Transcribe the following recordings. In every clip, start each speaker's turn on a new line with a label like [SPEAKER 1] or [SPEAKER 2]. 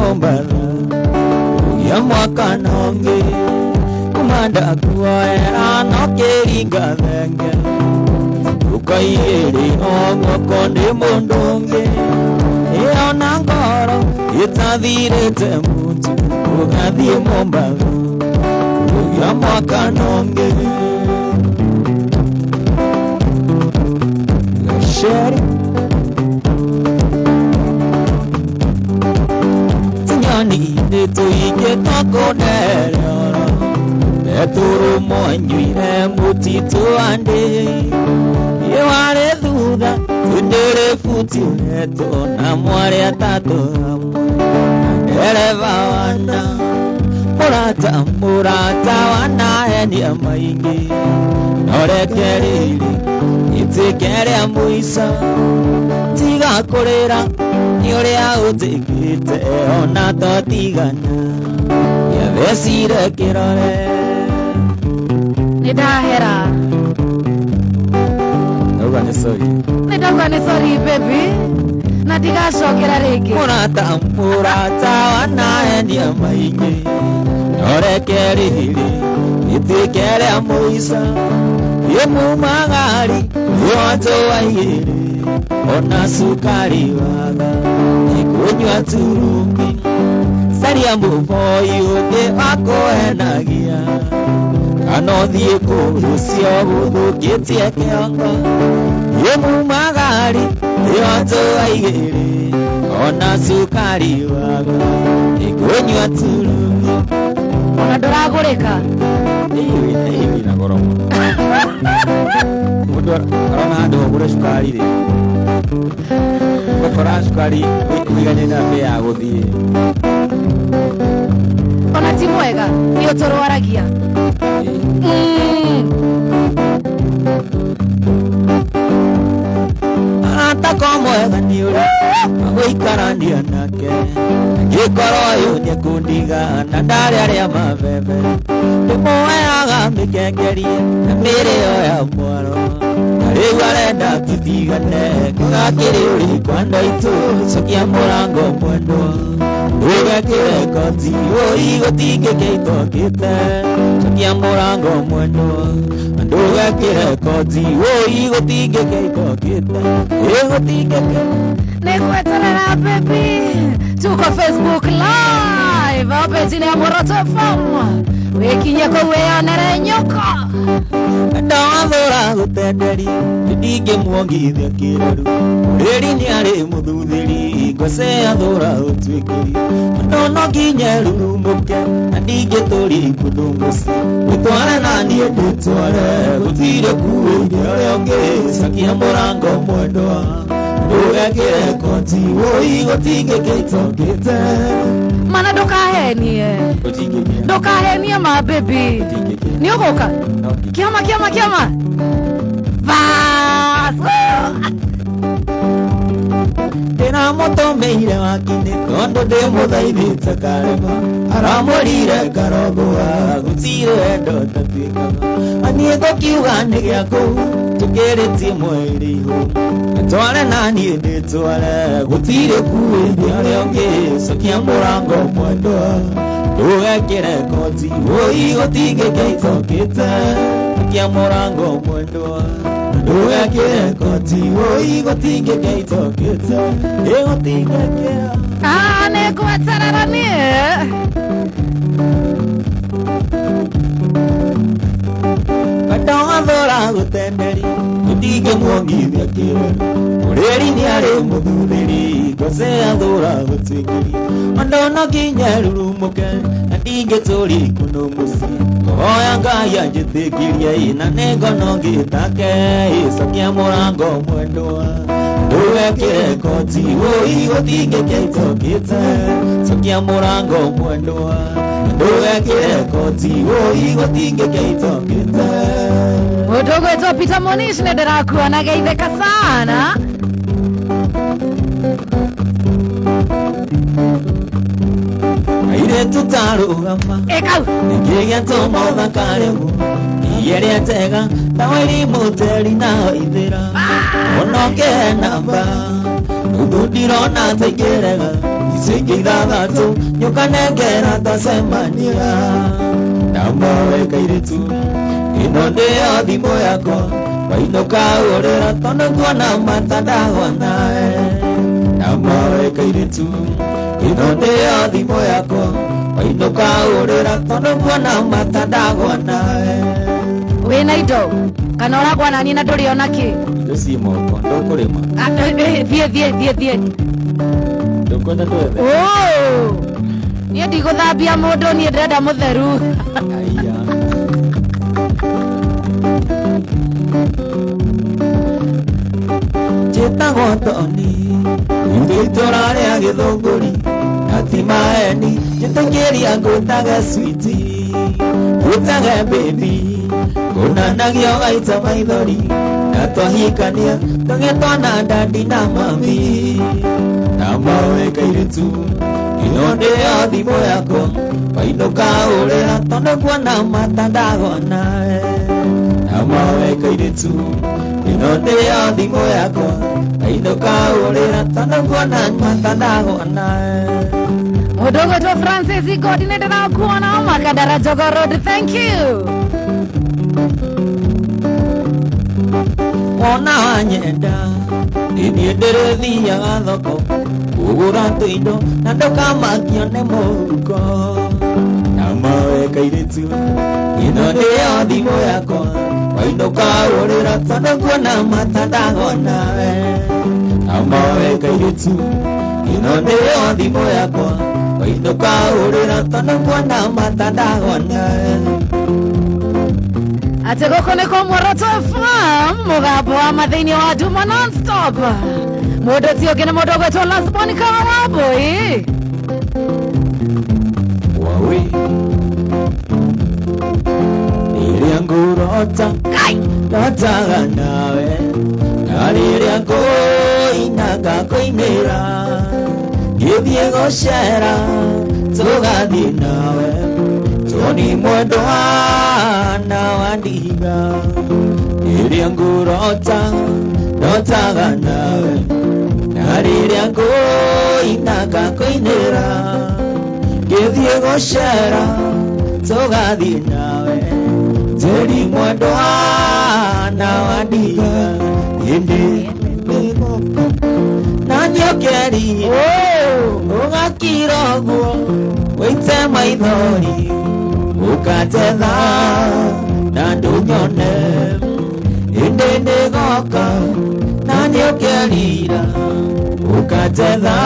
[SPEAKER 1] mombara ya mwaka nonge kumanda kuwaera nokeringa thenge ukaiyeri ongo konde mondonge eona ngoro itathirite mutu ugathie mombara ya mwaka nonge Sherry Tinyani neto ike toko nerero Neturu moanyuire mutitu ande Yeware duda Tundere futi neto na mware atato Nereva wana Murata wana eni amaingi Nore keriri Itikere amuisa Tiga korera Niore autikite Ona totigana Yavesire kirore
[SPEAKER 2] Nidahera
[SPEAKER 1] Nogane sorry
[SPEAKER 2] Nidogane sorry baby Nadiga shokera rege
[SPEAKER 1] Murata wana eni amaingi Nore keriri Itikere amuisa Yemu magari Yoto wairi Ona sukari waga Ikunywa turungi Sari ambupo yuke wako enagia Anothie kurusio Gudu kitie kiongo Yemu magari Yoto wairi Ona sukari waga Ikunywa turungi
[SPEAKER 2] Ona doragoreka
[SPEAKER 1] Hivi na goromo Mudo arona gura sukari ri Kokora sukari Kuigane na bea guthie
[SPEAKER 2] Ona ti mwega Nio toro waragia
[SPEAKER 1] Ata komwega ni uri Aguikarania nake Gikoro yunye kundiga Na ndari aria mabebe Ndimoyaga mikengerie Na mireo ya mwaro Riu arenda tutigane Kugakiri uri kwanda itu Sokia murango mwendwa Ugakire koti Oi gutingike itokite Sokia murango mwendwa Ugakire koti Oi gutingike itokite Gutingike
[SPEAKER 2] Negweterera baby Tuko Facebook live Opetine ya Moroto FM Wekinye kuweonere nyoko
[SPEAKER 1] Ndawathora gutenderi Ndinge muongithia kireru Reri ni ari muthuthiri Ngose athora utwikiri Ndono nginye rurumuke Ndinge tori kudungusi Gutware nani ndutware Gutire kuwe Aria ungi Sakia murango mwendwa Ugakire koti Woi gutinge keitokite
[SPEAKER 2] Mana ndukahenie Ndukahenie ma baby Niogoka Kiama Vaso Tena moto meire wakine Kondo de muthaithite karema Aramurire karogoa Gutire endo tatwikaga Anie gokiuga ni giaku Tukiriti mwiri ihu Tware nani nditware Gutire kuwe Aria ungi Sokia murango mwendwa Ugakire koti Woi gutinge keitokite Sokia murango mwendwa Ugakire koti Woi gutinge keitokite Gutinge kea Negweterera nie
[SPEAKER 1] Ndawathora gutenderi Ndinge muongithia kireru Ureri ni ari muthuthiri Ngose athora gutwikiri Ndono nginye rurumuke Ndinge tori kuno muci Kohoya Ngai anjithikirie Ina nengono ngitake Sokia murango mwendwa Ugakire koti Woi gutinge keitokite Sokia murango mwendwa Ugakire koti Woi gutinge keitokite
[SPEAKER 2] Mudogo eto Peter Monish Nederakuwa nageitheka sana
[SPEAKER 1] Aire tutarugama
[SPEAKER 2] Ekau
[SPEAKER 1] Nikigia tomotha karemu Iyere tega Tawiri muteri na ithira Onoke namba Udundirona tegerega Isikidagato nyokanegera tasemania Namawe kairitu Inonde adimo yako Wainoka orera tono tuana matadawa nae Namawe kairitu Inonde adimo yako Wainoka orera tono tuana matadawa nae
[SPEAKER 2] Wena ido Kanora kwa nani na dori onaki
[SPEAKER 1] Ido si moko ndo kurema
[SPEAKER 2] Thie
[SPEAKER 1] Ndoko na ndoe
[SPEAKER 2] Oh Niye diguthabia mundu niye ndenda mutheru
[SPEAKER 1] Aiya Jitagwo Toni Itora ria githunguri Atimaeni Jitagiria ngutaga sweetie Ngutaga baby Kunanagio gaita maithori Na twahikania Tũgĩtwana dadi na mami Namawe kairitu Inonde ya thimo yako Wainũka ũrĩra tondũ kuona mata ndagona Namawe kairitu Inonde ya thimo yako Wainũka ũrĩra tondũ kuona mata ndagona
[SPEAKER 2] Mudogo to Francis coordinator na kuona Makadara Jogo Road. Thank you.
[SPEAKER 1] Ona wanyenda Nini nderezi ya thoko Kugura tuindo Na ndoka makione mũhuko Namawe kairitu Inonde ya thimo yako Wainũka ũrĩra tondũ kuona mata ndagona Namawe kairitu Inonde ya thimo yako Wainũka ũrĩra tondũ kuona mata ndagona
[SPEAKER 2] Ate goko niko Mworoto FM Mugambo wa mathĩinĩ wa Duma non-stop Mũndũ ũcio ũngĩ nĩ mũndũ ũgwĩtwo Lasboni Kawaboi
[SPEAKER 1] Wawe Rĩrĩa ngũrota Ndotaga nawe Na rĩrĩa ngũina ngakũinĩra Ngĩthiĩ gũcera Tũgathiĩ nawe Toni mwendwa na wandiga Rĩrĩa ngũrota Ndotaga nawe Na rĩrĩa ngũina ngakũinĩra Ngĩthiĩ gũcera Tũgathiĩ nawe Toni mwendwa na wandiga Hĩndĩ nĩgũka Na nĩũkeri Ũgakira ũguo Wĩite maithori Ũkatetha Na ndũnyone Hĩndĩ nĩgũka Na nĩũkerira Ũkatetha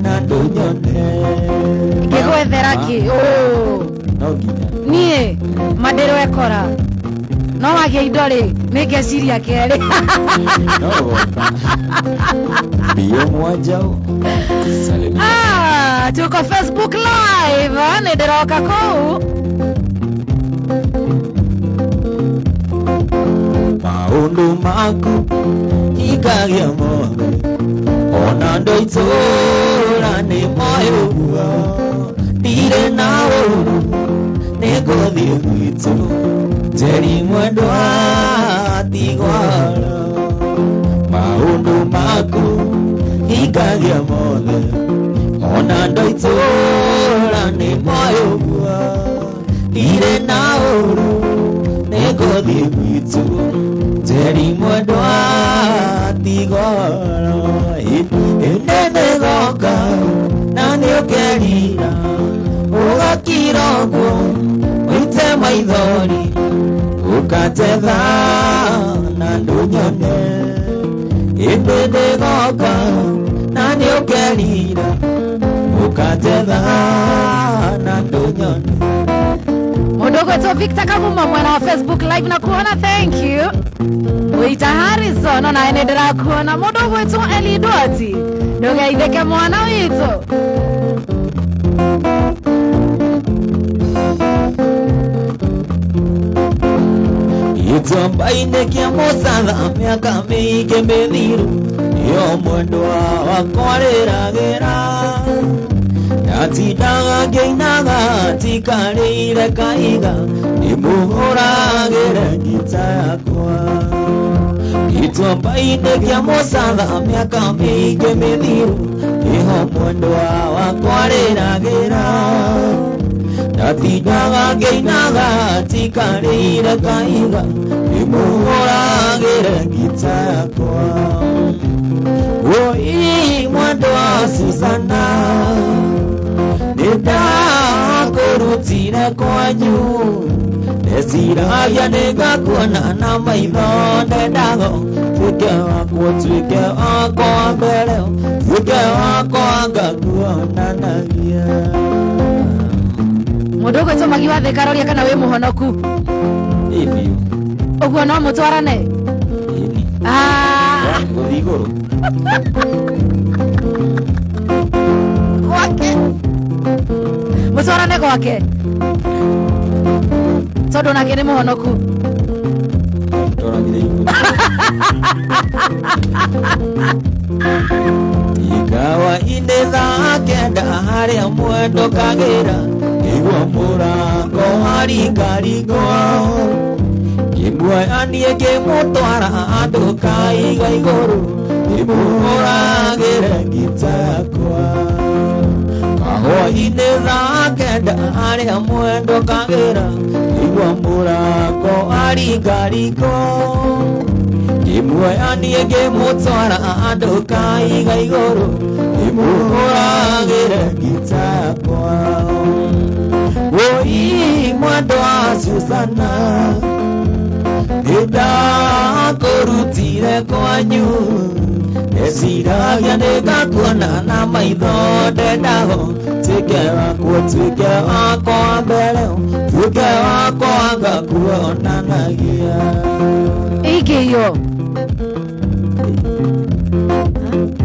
[SPEAKER 1] Na ndũnyone
[SPEAKER 2] Ngĩgwethera kĩ
[SPEAKER 1] No nginya
[SPEAKER 2] Niĩ Mandĩrũ ekora No wagĩa indo rĩ Nĩngeciria kerĩ
[SPEAKER 1] No woka Bio mwajao
[SPEAKER 2] Tuko Facebook live Nĩndĩroka kũu
[SPEAKER 1] Maundu maku Ikagĩa mothe Ona ndoitora nĩ moyo Ndirĩ na ũru Nĩngũthiĩ gwitũ Njeri mwendwa tigwara Maundu maku Ikagĩa mothe Ona ndoitora nĩ moyo Ndirĩ na ũru Nĩngũthiĩ gwitũ Njeri mwendwa tigwara Hĩndĩ nĩgũka Na nĩũkerira Ũgakira ũguo Wĩite maithori Ũkatetha Na ndũnyone Hĩndĩ nĩgũka Na nĩũkerira Ũkatetha Na ndũnyone
[SPEAKER 2] Mũndũ ũgwĩtwo Victor Kamuma mwena wa Facebook live na kuona thank you Wĩita Harrison Ona ene ndĩrakuona Mũndũ ũgwĩtwo Eli Dwati Ndũgeithĩke mwana witũ
[SPEAKER 1] Gĩtũmba-inĩ kĩa mũcatha mĩaka mĩingĩ mĩthiru Nĩyo mwendwa wakwa rĩragĩra Ndatindaga ngĩinaga tikarĩire kahiga Ndĩmũhũragĩre ngita yakwa Gĩtua mbainĩ kĩa mũcatha mĩaka mĩingĩ mĩthiru nĩho mwendwa wakwa rĩragĩra ndatindaga ngĩinaga tikarĩire kaiga ndĩmũhũragĩre ngita yakwa Oi mwendwa Susana nĩndakũrutire kwanyu ndeciragia nĩngakuona na maitho ndendaga tuĩke wakwa mbere tuĩke wakwa ngakuonanagia
[SPEAKER 2] Mũndũ ũgwĩtwo Magi wa Thĩka aroria kana wĩ mũhonoku
[SPEAKER 1] ĩbiũ
[SPEAKER 2] ũguo no mũtwarane
[SPEAKER 1] gũthiĩ igũrũ
[SPEAKER 2] gwake mũtwarane gwake tondũ nake nĩ mũhonoku
[SPEAKER 1] twaragire igũrũ ikawa-inĩ thaa kenda harĩa mwendo kagĩra nĩguo mũrango waringaringwo kĩmuoyanie kĩmũtwara andũ kaiga igũrũ ndĩmũhũragĩre ngita yakwa kahũa-inĩ thaa kenda harĩa mwendo kagĩra nĩguo mũrango waringaringwo kĩmuoyanie kĩmũtwara andũ kaiga igũrũ ndĩmũhũragĩre ngita yakwa Oi mwendwa Susana nĩndakũrutire kwanyu ndeciragia nĩngakuona na maitho ndendaga tuĩke wakwa mbere tuĩke wakwa ngakuonanagia
[SPEAKER 2] ingĩyo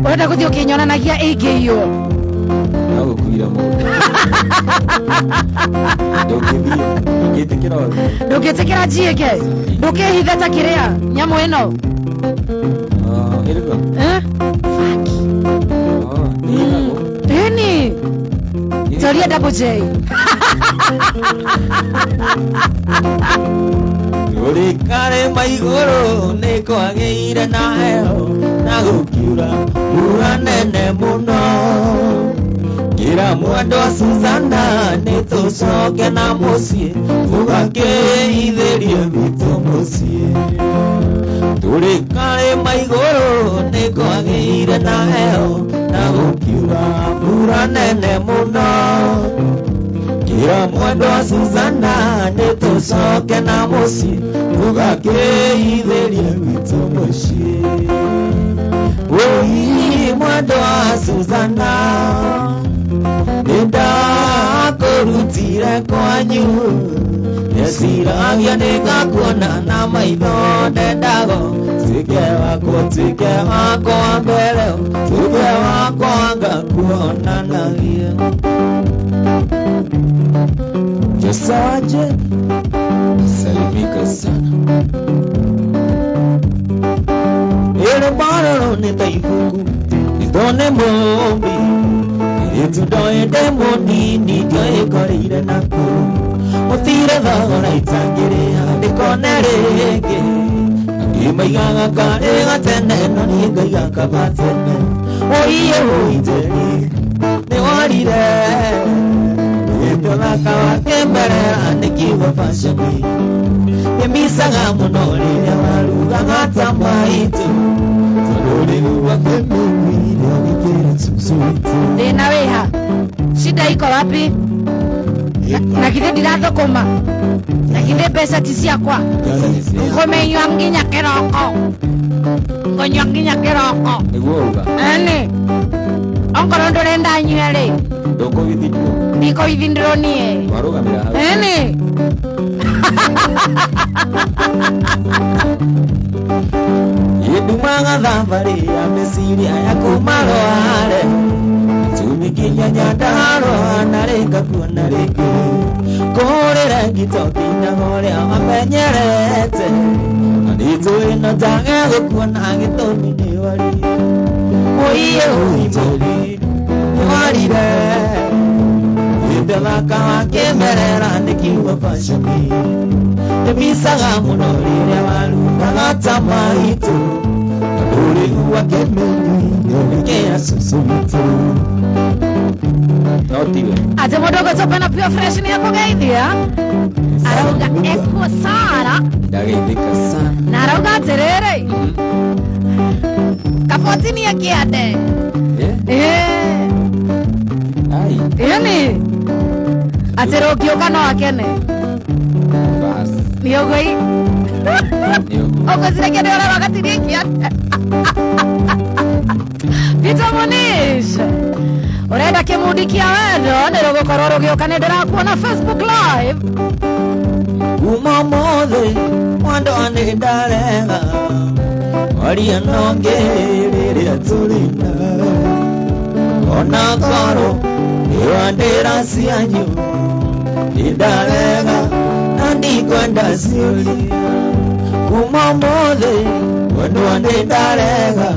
[SPEAKER 2] ũrenda gũthiĩ ũkĩnyonanagia ingĩyo
[SPEAKER 1] nagũkuira mũndũ
[SPEAKER 2] ndũngĩtĩkĩra njiĩke ndũkĩhithe ta kĩrĩa nyamũ ĩno ĩni toria Double J
[SPEAKER 1] Rũrĩkarĩma igũrũ nĩ kwagĩire na heho na gũkiura mbura nene mũno Gira mwendwa Susana nĩtũcoke na mũciĩ tũgakĩithĩrie gwitũ mũciĩ Tũrĩkarĩma igũrũ nĩ kwagĩire na heho na gũkiura mbura nene mũno Gira mwendwa Susana nĩtũcoke na mũciĩ tũgakĩithĩrie gwitũ mũciĩ Oi mwendwa Susana nĩndakũrutire kwanyu ndeciragia nĩngakuona na maitho ndendaga tuĩke wakwa mbere tuĩke wakwa ngakuonanagia Josaje salimika sana Ele baroro nĩtaibuku nĩtone mũmbi Itudoende mũnini ndioĩkoreire nakũu mũtire thogora itangĩrĩha ndĩkone rĩngĩ ngĩmaigaga karĩ gatene no niĩ ngaiga kagatene Oiye ũitĩri nĩworire gĩtũthaka wakĩmberera nĩkiugo fashoni Gĩmbicaga mũno rĩrĩa warugaga ta maitũ tondũ rĩu wakĩmĩiguire gĩkĩra cucuitũ
[SPEAKER 2] Ndĩna wĩha shida iko wapi na githĩ ndirathũkũma na githĩ mbeca ti ciakwa ngũmenywa nginya kĩroko ngonywa nginya kĩroko
[SPEAKER 1] nĩguo uga
[SPEAKER 2] ĩni ongorwo ndũrenda nyue-rĩ
[SPEAKER 1] ndũkũgithindwo
[SPEAKER 2] ndikũgithindĩrwo niĩ
[SPEAKER 1] warũgamĩra hau
[SPEAKER 2] ĩni
[SPEAKER 1] Yĩndumaga thabarĩ ya mĩciria ya kuma Rware tumikinya Nyandarua na rĩnga kuona rĩngĩ kũhũrĩre ngito nginyaga ũrĩa wamenyerete na nĩtũĩ no tage gũkuona gĩtũmi nĩwarire Oiye ũitĩri nĩwarire gĩtũthaka kemerera nikiwa pashami ebisaga muno rire waluga tamaitu uri wa kemeni ke asusumitu notiwe
[SPEAKER 2] ate modogo topena pia fresh ni yako gaidia arauga eko sara
[SPEAKER 1] ndageithika sana
[SPEAKER 2] na arauga terere kapotini ya kiade
[SPEAKER 1] ai
[SPEAKER 2] yani aterogio kana wakene
[SPEAKER 1] bas
[SPEAKER 2] niogoi okosire kede ora wakati ni kiade Vitamonish urenda kimudikia wendo nirogo kororo gioka ndira kuona Facebook live
[SPEAKER 1] umamothe mwando ane ndarenga waria nongerere atulina ona koro niwandira cianyu ndarenga nandi kwenda ciuri umamothe mwando ane ndarenga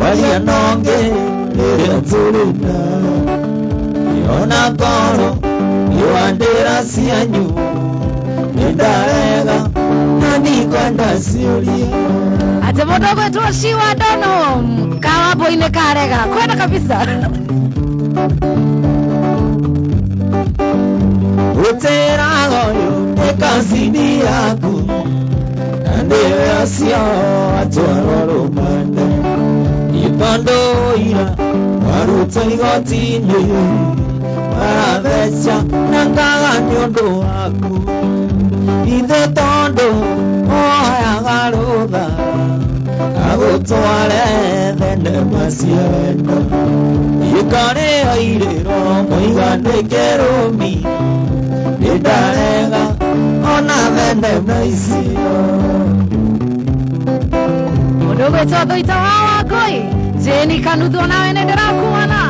[SPEAKER 1] waria nongerere atulina ona koro niwandira cianyu ndarenga nandi kwenda ciuri
[SPEAKER 2] ate modogo twoshiwa dono kawa boine karega kwenda kabisa
[SPEAKER 1] utera goyo ekasidi yaku nande asio atwaro manda ipando ira waruta igotini waravecha nangaga nyondo waku ithe tondo oya garuga agutware thende maciendo ikare airiro moigane kerumi ndarega ona thende maicio
[SPEAKER 2] modogo todo itawa koi jeni kanudho nawe ndira kuona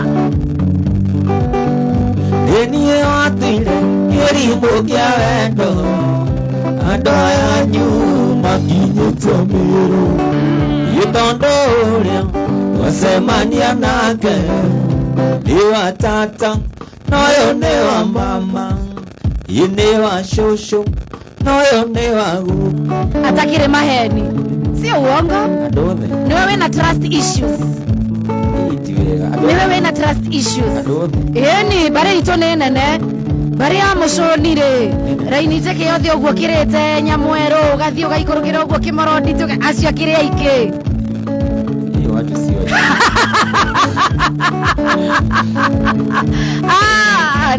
[SPEAKER 1] enie atire kirimo kia wendo ando yanyu makinyitwo miru itondoria wasemania nake iwa tata noyo ne wa mama ine wa shosho noyo ne wa gu
[SPEAKER 2] atakire maheni sio uongo
[SPEAKER 1] adove
[SPEAKER 2] ni wewe na trust issues ni wewe na trust issues yani bare itone nene bare amushonire raini teke yothe ogwo kirete nyamwero gathio gaikorokira ogwo kimorodi tuke acio kire aike
[SPEAKER 1] iyo watu sio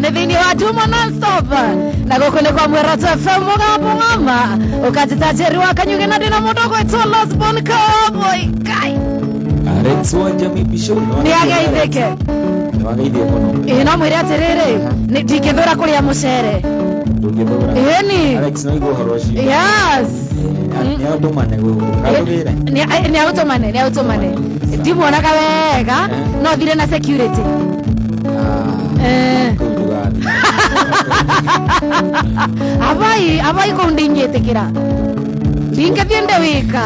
[SPEAKER 2] ne thini wa tumo non-stop na gukune kwa Mwerato FM mugambo ngama ukatitajerwa kanyuge na dina mudogo eto Losbon Cowboy kai
[SPEAKER 1] Alex wanja mibisho
[SPEAKER 2] ni agaitheke
[SPEAKER 1] wagaithie muno
[SPEAKER 2] ino mwire atiriri ni ndingithura kuria mucere
[SPEAKER 1] ndungithura
[SPEAKER 2] ni
[SPEAKER 1] Alex no igo horoshi
[SPEAKER 2] yes
[SPEAKER 1] ni automane gukagire
[SPEAKER 2] ni automane ndimuonaga wega no thire na security abai ko ndingete kira ndinge thiende wika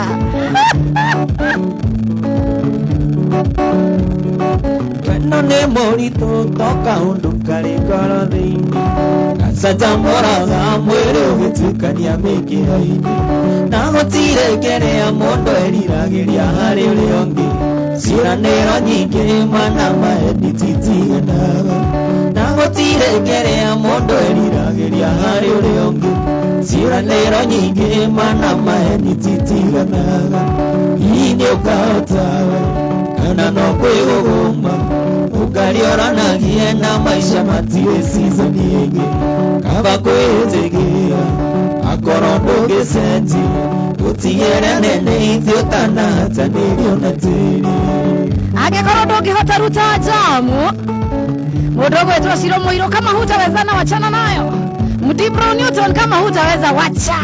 [SPEAKER 1] no ne morito toka undu kari kara thini gacaja moraga mwiri ugitukania mikiraini na gutire kerea mundu eriragiria hari uri ongi ciraniro nyingi mana maheni titiganaga na gutire kerea mundu eriragiria hari uri ongi ciraniro nyingi mana maheni titiganaga ini ukahotawe kana no kwiguguma ukarioranagie na maisha matire season yengi kaba kwitigia akoro ndugicenji gutiere nene ithio tanata nirio na tiri
[SPEAKER 2] angekoro ndungihota ruta jamu mudogo wetu Shiro Moiro kama hutaweza na wachana nayo Mdibro Newton kama hutaweza wacha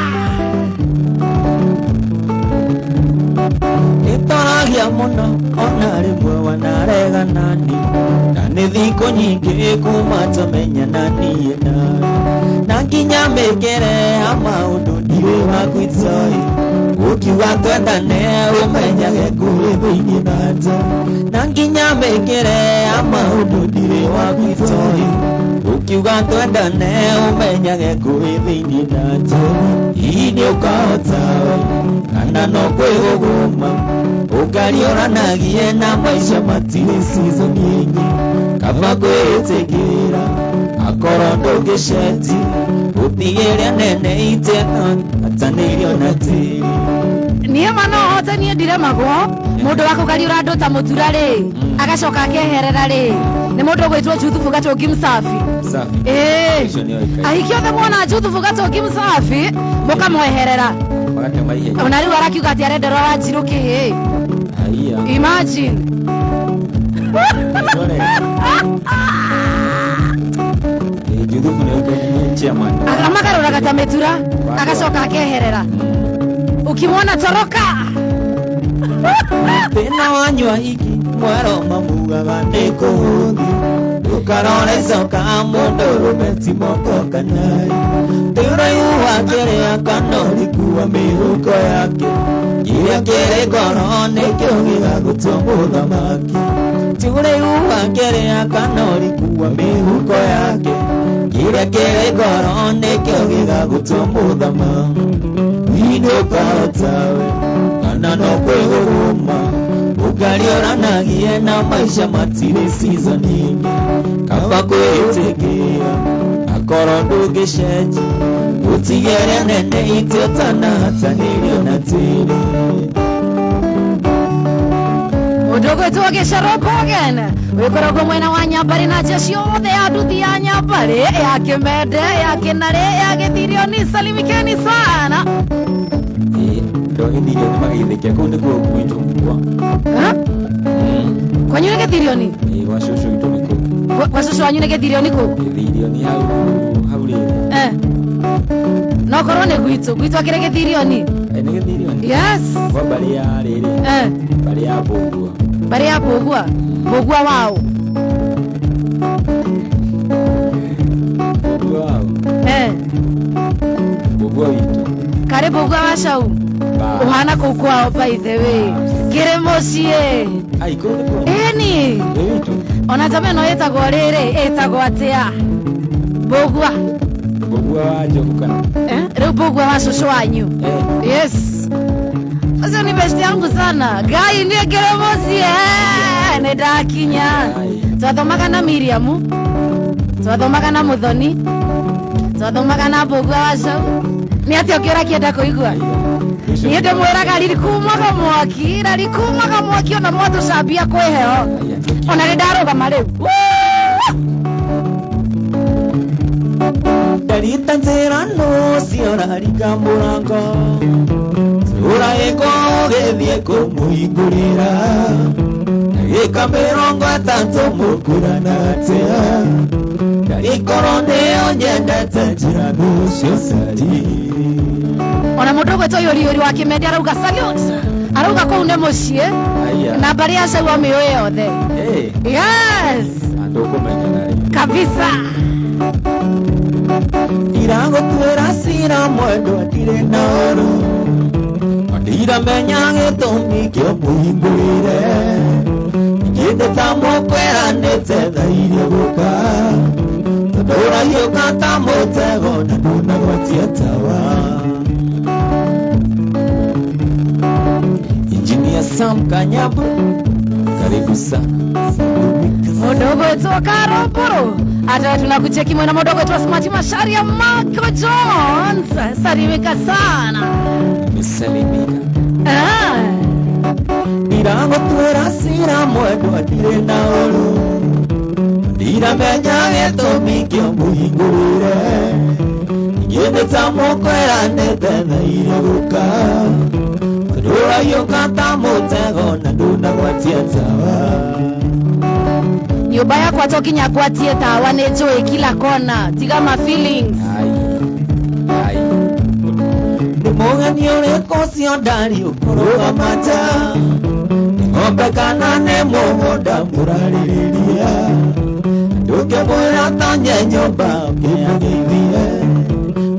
[SPEAKER 1] itoragia muno ona rimwe wanarega nani na ni thiko nyingi kuma tumenya nani na nginya mekere amaundu ndire wa kwitsoi ukiuga twendane umenyage kuri thiini na nja na nginya mekere amaundu ndire wa kwitsoi Tukiuga twendane umenyage kwithini nato ini ukahotawe kana no kwiguguma ukarioranagie na maisha matiri season nyingi kava kwitigira akoro ndugiceti utigire nene itena atanirio na tiri
[SPEAKER 2] niye mano hote niye ndire magwo mundu wako kariora andu ta mutura ri agacoka akeherera ri ni mundu gwitwo Juthubu Gatungi Msafi ahikio the mwana Juthubu Gatungi Msafi mukamweherera ona riu arakiuga ati arenderwo Wanjiru kihi imagine
[SPEAKER 1] Juthubu ni chairman
[SPEAKER 2] amagarura gatametura agacoka akeherera ukimwona toroka
[SPEAKER 1] tena wanywa hiki mwaro mamugaga nikuhuthi ukarore soka mundu rumeti moko kanai turaiwa kere akanori kuwa mihuko yake iria kere ngoro nikio gigagutwo muthamaki turaiwa kere akanori kuwa mihuko yake iria kere ngoro nikio gigagutwo muthamaki ini ukahotawe kana no kwiguguma ukarioranagie na maisha matiri season nyingi kava kwitigira akoro ndugiceti utigere nene itiotana hatanirio na tiri
[SPEAKER 2] Mudogo toge sharobogen wikorogwo mwena wa Nyambari na jeshi othe ya nduthi ya Nyambari ya Kimende ya Kinare ya Githirioni salimikeni sana
[SPEAKER 1] ndo indirio ni magithike kuu nikuo gwitu kwa
[SPEAKER 2] kwanyu ni Githirioni
[SPEAKER 1] wa shushu itu niku
[SPEAKER 2] kwa shushu wanyu ni Githirioni ku
[SPEAKER 1] Githirioni hau ri
[SPEAKER 2] no korwo ni gwitu akire Githirioni
[SPEAKER 1] ni Githirioni
[SPEAKER 2] yes
[SPEAKER 1] kwa bari ya riri bari ya Bogua
[SPEAKER 2] Bogua wao
[SPEAKER 1] Bogua witu
[SPEAKER 2] kare Bogua washau uhana kukwao by the way kire mucie
[SPEAKER 1] ai kuri ko
[SPEAKER 2] eni ona jameno etagwo riri etagwo atia Bogua
[SPEAKER 1] wa Jogukana
[SPEAKER 2] riu Bogua wa shushu wanyu yes asa ni best yangu sana gai ndiye kire mucie nedakinya twathomaga na Miriam twathomaga na Muthoni twathomaga na Bogua wa shau ni ati okiora kienda kuigua ni ende mweraga lirikumaga mwaki ona mwatucambia kwiheo ona nindarugama riu
[SPEAKER 1] darita njira no ciorarika murango uraiko githie kumuhingurira gika 30 mukurana atia darikoro nio nyendete njira nucio sari
[SPEAKER 2] ona mundu gwetwo yuri wa Kimende arauga salute arauga kuu ne mucie na bari ya cau amio yothe yes
[SPEAKER 1] andu kumenyana
[SPEAKER 2] kabisa
[SPEAKER 1] irango twera sira mwendo atire naru ndira menya gitumi kio muhingurire nginde tamukwera nete thaire guka ndora yoka tamutego na nduna gwatia tawa Engineer Sam Kanyabu karibu sana
[SPEAKER 2] mudogo wetu Karoboro hata tunakucheki mwana mudogo wetu Smart Masharia Marco Jones salimika sana
[SPEAKER 1] misalimika irango twera sira mwendo atire nauru ndira menya gitumi kio muhingurire nginde tamukwera nete thaire guka ndora yoka tamutego na nduna gwatia tawa
[SPEAKER 2] nyumba yako atokinya gwatie tawa ni njui kila kona tiga ma feelings
[SPEAKER 1] ai nimugeni uriko cio ndari ukuruga mata ng'ombe kana nĩ mũgũnda mũrarĩrĩria ndũngĩmwĩra tonye nyũmba ũkĩagĩithie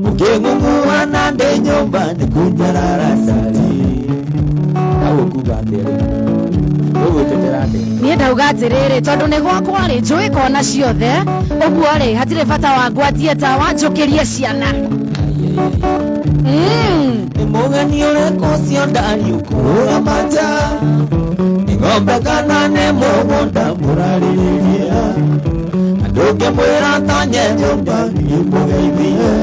[SPEAKER 1] ũkĩng'ung'ua na ndĩ nyũmba nĩ kũnyarara cari Au kuga atere. Ũgũteterate.
[SPEAKER 2] Niĩ ndauga atĩrĩrĩ tondũ nĩ gwakwa rĩ njũĩ kona ciothe ũguo rĩ hatirĩ bata wa ngwatie ta wanjũkĩrie ciana.
[SPEAKER 1] Nĩ mũgeni ũrĩkũ cio ndari ũkũrũgamata. Nĩ ng'ombe kana nĩ mũgũnda mũrarĩrĩria. Andũ ngĩmwĩra tanye nyũmba ngĩmũgeithie.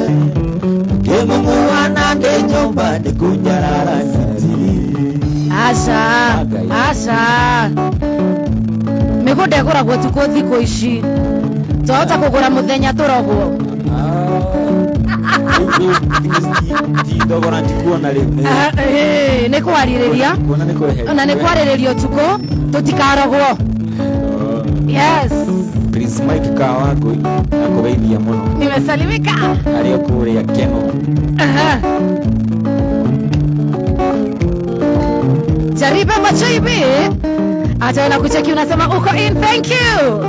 [SPEAKER 1] Ngĩmũmua na ndĩ nyũmba ndĩkũnyarara citi. Aca mĩgũnda ĩgũragwo tukũ thikũ ici twahota kũgũra mũthenya tũrogwo. Nĩ kwarĩrĩria na nĩ kwarĩrĩria ũtukũ tũtikarogwo. Yes. Prince Mike Kawangui nakugeithia muno.
[SPEAKER 2] Nimesalimika.
[SPEAKER 1] Alio kuria Keno.
[SPEAKER 2] Jariba macho hivi. Acha na kucheki unasema uko in. Thank you.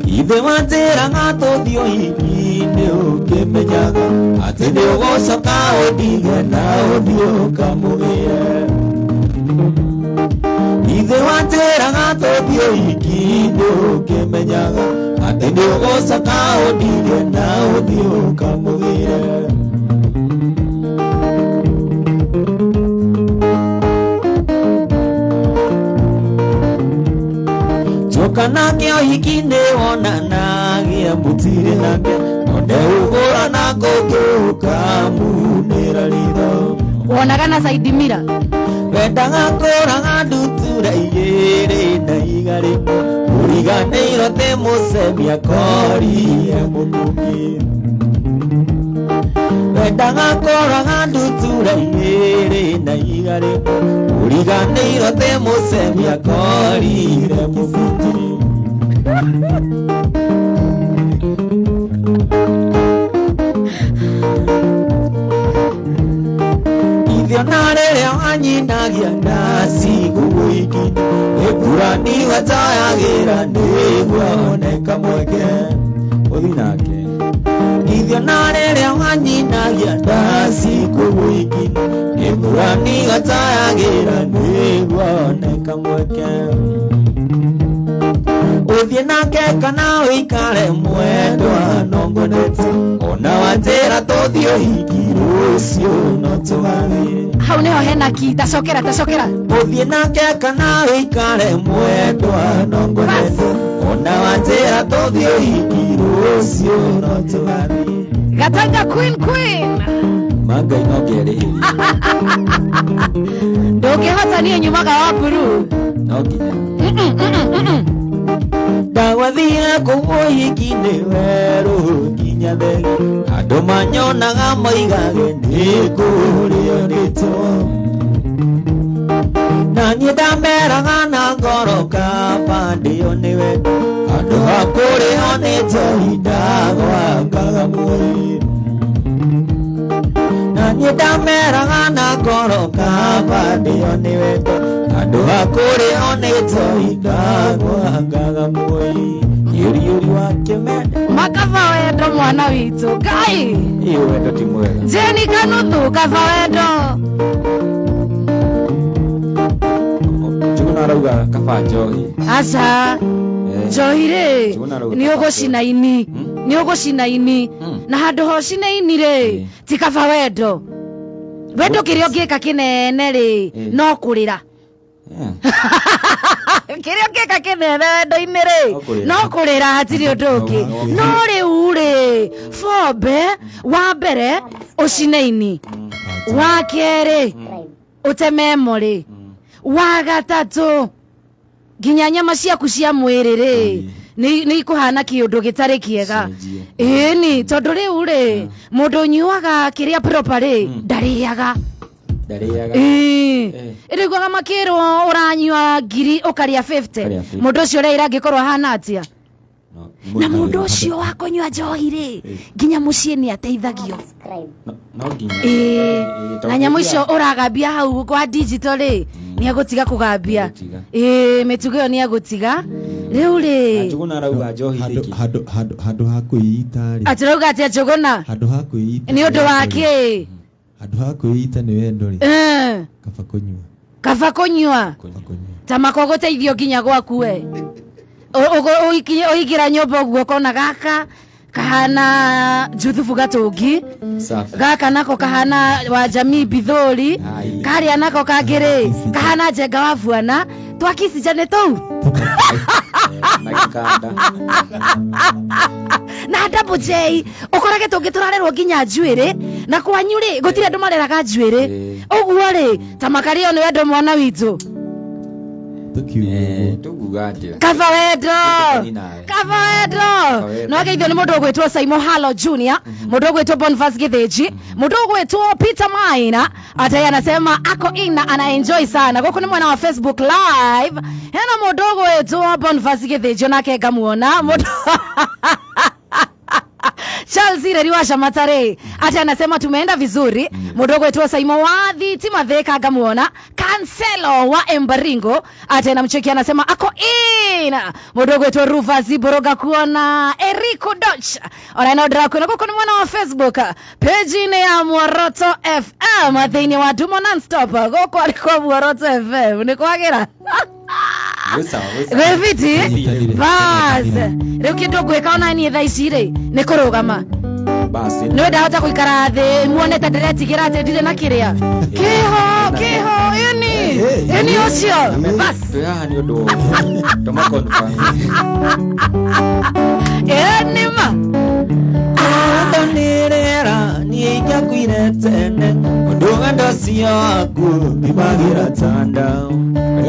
[SPEAKER 1] Ithe watera ngato dio hiki ndio kemenyaga. Ati ndio gocoka odiga na odio kamugire. Ithe watera ngato dio hiki ndio kemenyaga. Ati ndio gocoka odiga na odio kamugire. Kana kio hiki ne ona na gia mutire nake onde ugora na gogoka munera lido
[SPEAKER 2] wonaga na Saidi Mira
[SPEAKER 1] wendaga kora ndutura igere na igare uriganĩirwo te mũcemia kori mũnungi wendaga kora ndutura igere na igare uriganĩirwo te mũcemia kori mũnungi. Ithio narere anyinagia nasi guiki ekurani watayagira niguoneka mweke uthinake. Ithio narere anyinagia nasi guiki ekurani watayagira niguoneka mweke. Uthie nake kana uikare mwendwa nongonete ona watera tothio hiki rucio no tugathire.
[SPEAKER 2] Hau nĩho hena ki tacokera.
[SPEAKER 1] Uthie nake kana uikare mwendwa nongonete ona watera tothio hiki rucio no tugathire.
[SPEAKER 2] Gatanga queen
[SPEAKER 1] Magai no ngerĩhĩria
[SPEAKER 2] ndũngĩhota niĩ nyumaga wa buru
[SPEAKER 1] no nginya ndagwathire kũguo hiki-inĩ werũ nginya thegi andũ manyonaga moigage nĩ kũrĩo nĩtwo na niĩ ndameraga na ngoro kaba ndĩo nĩ wendo andũ hakũrĩo nĩ njohi ndagwangaga muoyo na niĩ ndameraga na ngoro kaba ndĩo nĩ wendo andũ hakũrĩo nĩ njohi ndagwangaga muoyo yũri wa kĩmende
[SPEAKER 2] makava wendo mwana witũ Ngai
[SPEAKER 1] ĩyo wendo ti mwega
[SPEAKER 2] Jeni Kanuthu kava wendo
[SPEAKER 1] Njuguna arauga kaba njohi
[SPEAKER 2] aca njohi rĩ nĩ ũgũcina ini na handũ ho cina ini rĩ ti kaba wendo kĩrĩa ũngĩka kĩnene rĩ no kũrĩra kĩrĩa ũngĩka kĩnene wendo-inĩ rĩ no kũrĩra hatirĩ ũndũ ũngĩ no rĩu rĩ bombe wa mbere ũcine ini wa kerĩ ũteme morĩ wa gatatũ nginya nyama ciaku cia mwĩrĩ rĩ nĩ ikuhana kĩũndũ gĩtarĩ kĩega ĩni tondũ rĩu rĩ mũndũ nyuaga kĩrĩa proper rĩ ndarĩaga ĩrĩguaga makĩrwo ũranyua ngiri ũkarĩa 50 mũndũ ũcio ũrĩa angĩkorwo ahana atĩa na mũndũ ũcio wa kũnyua njohi rĩ nginya mũciĩ nĩ ateithagio na nyamũ icio ũragambia hau kwa digital rĩ nĩ agũtiga kũgambia mĩtugo ĩyo nĩ agũtiga rĩu rĩ
[SPEAKER 1] Njuguna arauga njohi
[SPEAKER 3] handũ ha kwĩita rĩ
[SPEAKER 2] atirauga atĩa Njuguna
[SPEAKER 3] handũ ha kwĩita
[SPEAKER 2] nĩ ũndũ wa kĩ
[SPEAKER 3] Andũ hakwĩita nĩ wendo rĩ.
[SPEAKER 2] Kaba kũnyua. Tamako gũteithio nginya gwaku we. Ũigira nyũmba ũguo kona gaka kahana Juthubu Gatungi. Gaka nako kahana wa Jamii Bithori. Karĩa nako kangĩrĩ kahana Njenga wa Bwana. Twakicijane tou. Na Double J ukorage tũngĩtũrarerwo nginya njuĩrĩ na kwanyu rĩ gũtirĩ andũ mareraga njuĩrĩ ũguo rĩ Tamakari nĩ wendo mwana witũ
[SPEAKER 1] tuguga atĩa
[SPEAKER 2] kaba wendo no geithio nĩ mũndũ ũgwĩtwo Simon Halo Junior mũndũ ũgwĩtwo Boniface Githinji mũndũ ũgwĩtwo Peter Maina ataya anasema ako ina ana enjoy sana gũkũ nĩ mwena wa Facebook live hena mũndũ ũgwĩtwo Boniface Githinji nake ngamuona mũndũ Charles Ireri wa Shamatare ati anasema tumeenda vizuri mdogo wetu Simon Wadhi Timatheka ngamuona Cancelo wa Embaringo ati anamchekia anasema ako ina mdogo wetu Rufa Ziboroga kuona Erico Dodge ona kuona kwa mwana wa Facebook page ni ya Mworoto FM athini wa Dumo non-stop goko alikuwa Mworoto FM ni kwagira Gweviti bas rĩu kĩndũ ngwĩka ona niĩ thaa ici rĩ nĩ kũrũgama basi nĩ wenda hota gũikara thĩ muone ta ndĩretigĩra atĩ ndirĩ na kĩrĩa kĩho ini ũcio bas
[SPEAKER 1] haha nĩ ũndũ tũmakonfa
[SPEAKER 2] nĩma
[SPEAKER 1] ndonirera niĩ ingĩakuire tene ũndũ wendo ũcio waku nĩmagira tanda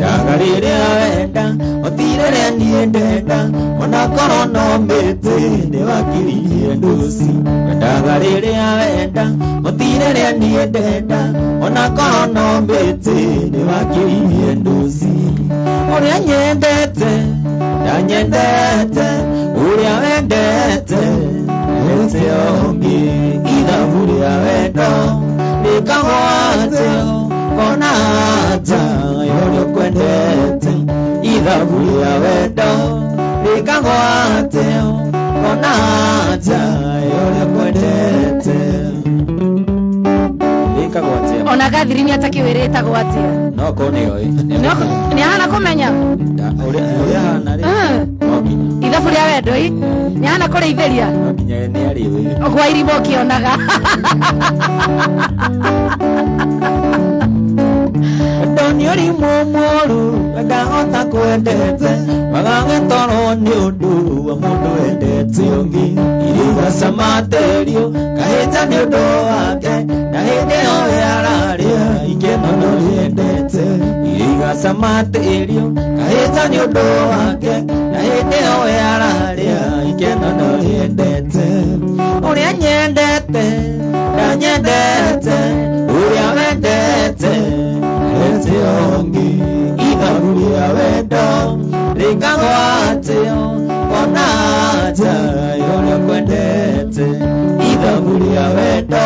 [SPEAKER 1] yagarĩrĩa wenda ũtirĩrĩa niĩ ndenda ona korwo no mĩtĩ nĩwakiririe nduci ndagarĩrĩa wenda ũtirĩrĩa niĩ ndenda ona korwo no mĩtĩ nĩwakiririe nduci ũrĩa nyendete ndanyendete ũrĩa wendete ete ongi ithabu rĩa wendo rĩkagwatio kona nja yũrĩa ũkwendete ithabu rĩa wendo rĩkagwatio kona nja yũrĩa ũkwendete rĩkagwatio
[SPEAKER 2] ona gathirinia takiwĩrĩta gwatia
[SPEAKER 1] no ko nĩ oi
[SPEAKER 2] nĩ hana kũmenya
[SPEAKER 1] ũrĩa hana rĩ
[SPEAKER 2] ithabu rĩa wendo nĩ hana kũrĩithĩria
[SPEAKER 1] no nginya nĩ arĩ we
[SPEAKER 2] gwa irimo kĩonaga
[SPEAKER 1] ndoni ũrimũ mũru ndahota kwendete wagagĩtoro nĩ ũndũ wa mũndũ wendete ũngĩ irigacamatĩrio kahĩnja nĩ ũndũ wake na hĩndĩ ĩyo yararĩa ikeno no rĩendete irigacamatĩrio kahĩnja nĩ ũndũ wake na hĩndĩ ĩyo yararĩa ikeno no rĩendete ũrĩa nyendete ndanyendete ũrĩa wendete ete ongi ithabu rĩa wendo rĩkagwatio kona nja yũrĩa ũkwendete ithabu rĩa wendo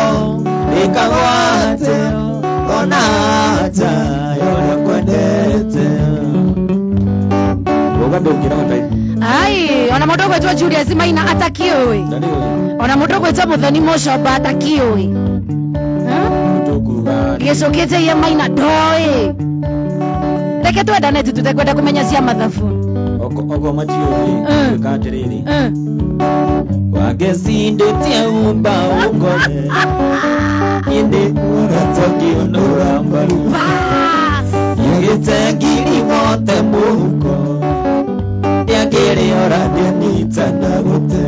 [SPEAKER 1] rĩkagwatio kona nja yũrĩa ũkwendete
[SPEAKER 2] ai ona mũndũ gwĩtwo Julius Maina atakiũĩ ona mũndũ gwĩtwo Muthoni Mũcoba atakiũĩ gĩcũkĩte ye Maina ndoĩ reke twendane tũtekwenda kũmenya cia mathabu
[SPEAKER 1] ogo matiũĩ katirĩrĩ wagecindĩtie umba ũngome ĩndĩ ũgatokĩonũra mbaru yagĩte ngiri mote mũhuko yagĩrĩ oradia nitana gũte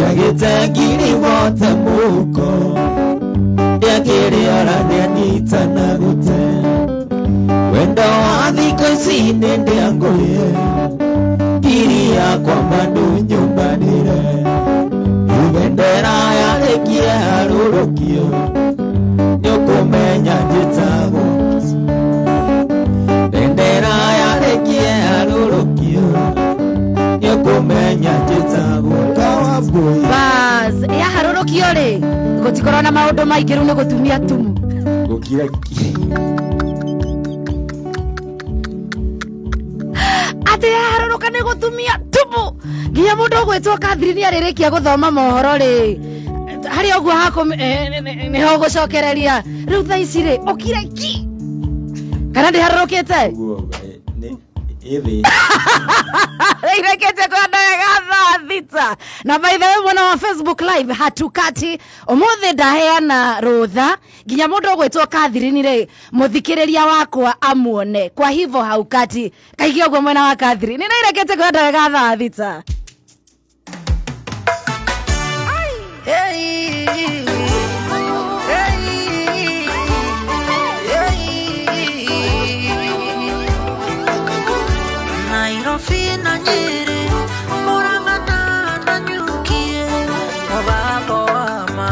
[SPEAKER 1] yagĩte ngiri mote mũhuko yagĩrĩ oradia nitana gũte wendo wa thikũ ici nĩ ndĩangũrĩe ngiri yakwa bado nyũmbanĩre bendera yarĩkie harũrũkio nĩũkũmenya njĩtagwo bendera yarĩkie harũrũkio nĩũkũmenya njĩtagwo kawambũi
[SPEAKER 2] bas yaharũrũkio rĩ gũtikorwo na maũndũ maingĩ rĩu nĩ gũtumia tumu
[SPEAKER 1] gũkira
[SPEAKER 2] ati yaharũrũka nĩ gũtumia tumu nginya mũndũ ũgwĩtwo Catherine arĩrĩkia gũthoma mohoro rĩ hari ogwo hako ne hogo cokereria riu tha ici ri okire ki kana ndi harokete
[SPEAKER 1] Evi.
[SPEAKER 2] Irekete kwa ndega thita. Na by the way mwana wa Facebook live hatukati omothe ndaheana rutha nginya mundu gwitwo Catherine ri muthikiriria wakwa amuone. Kwa hivyo haukati kaigi ogwo mwana wa Catherine. Nina irekete kwa ndega thita. Hey.
[SPEAKER 3] Fina nyeri Murangana na nyukie Mwago ama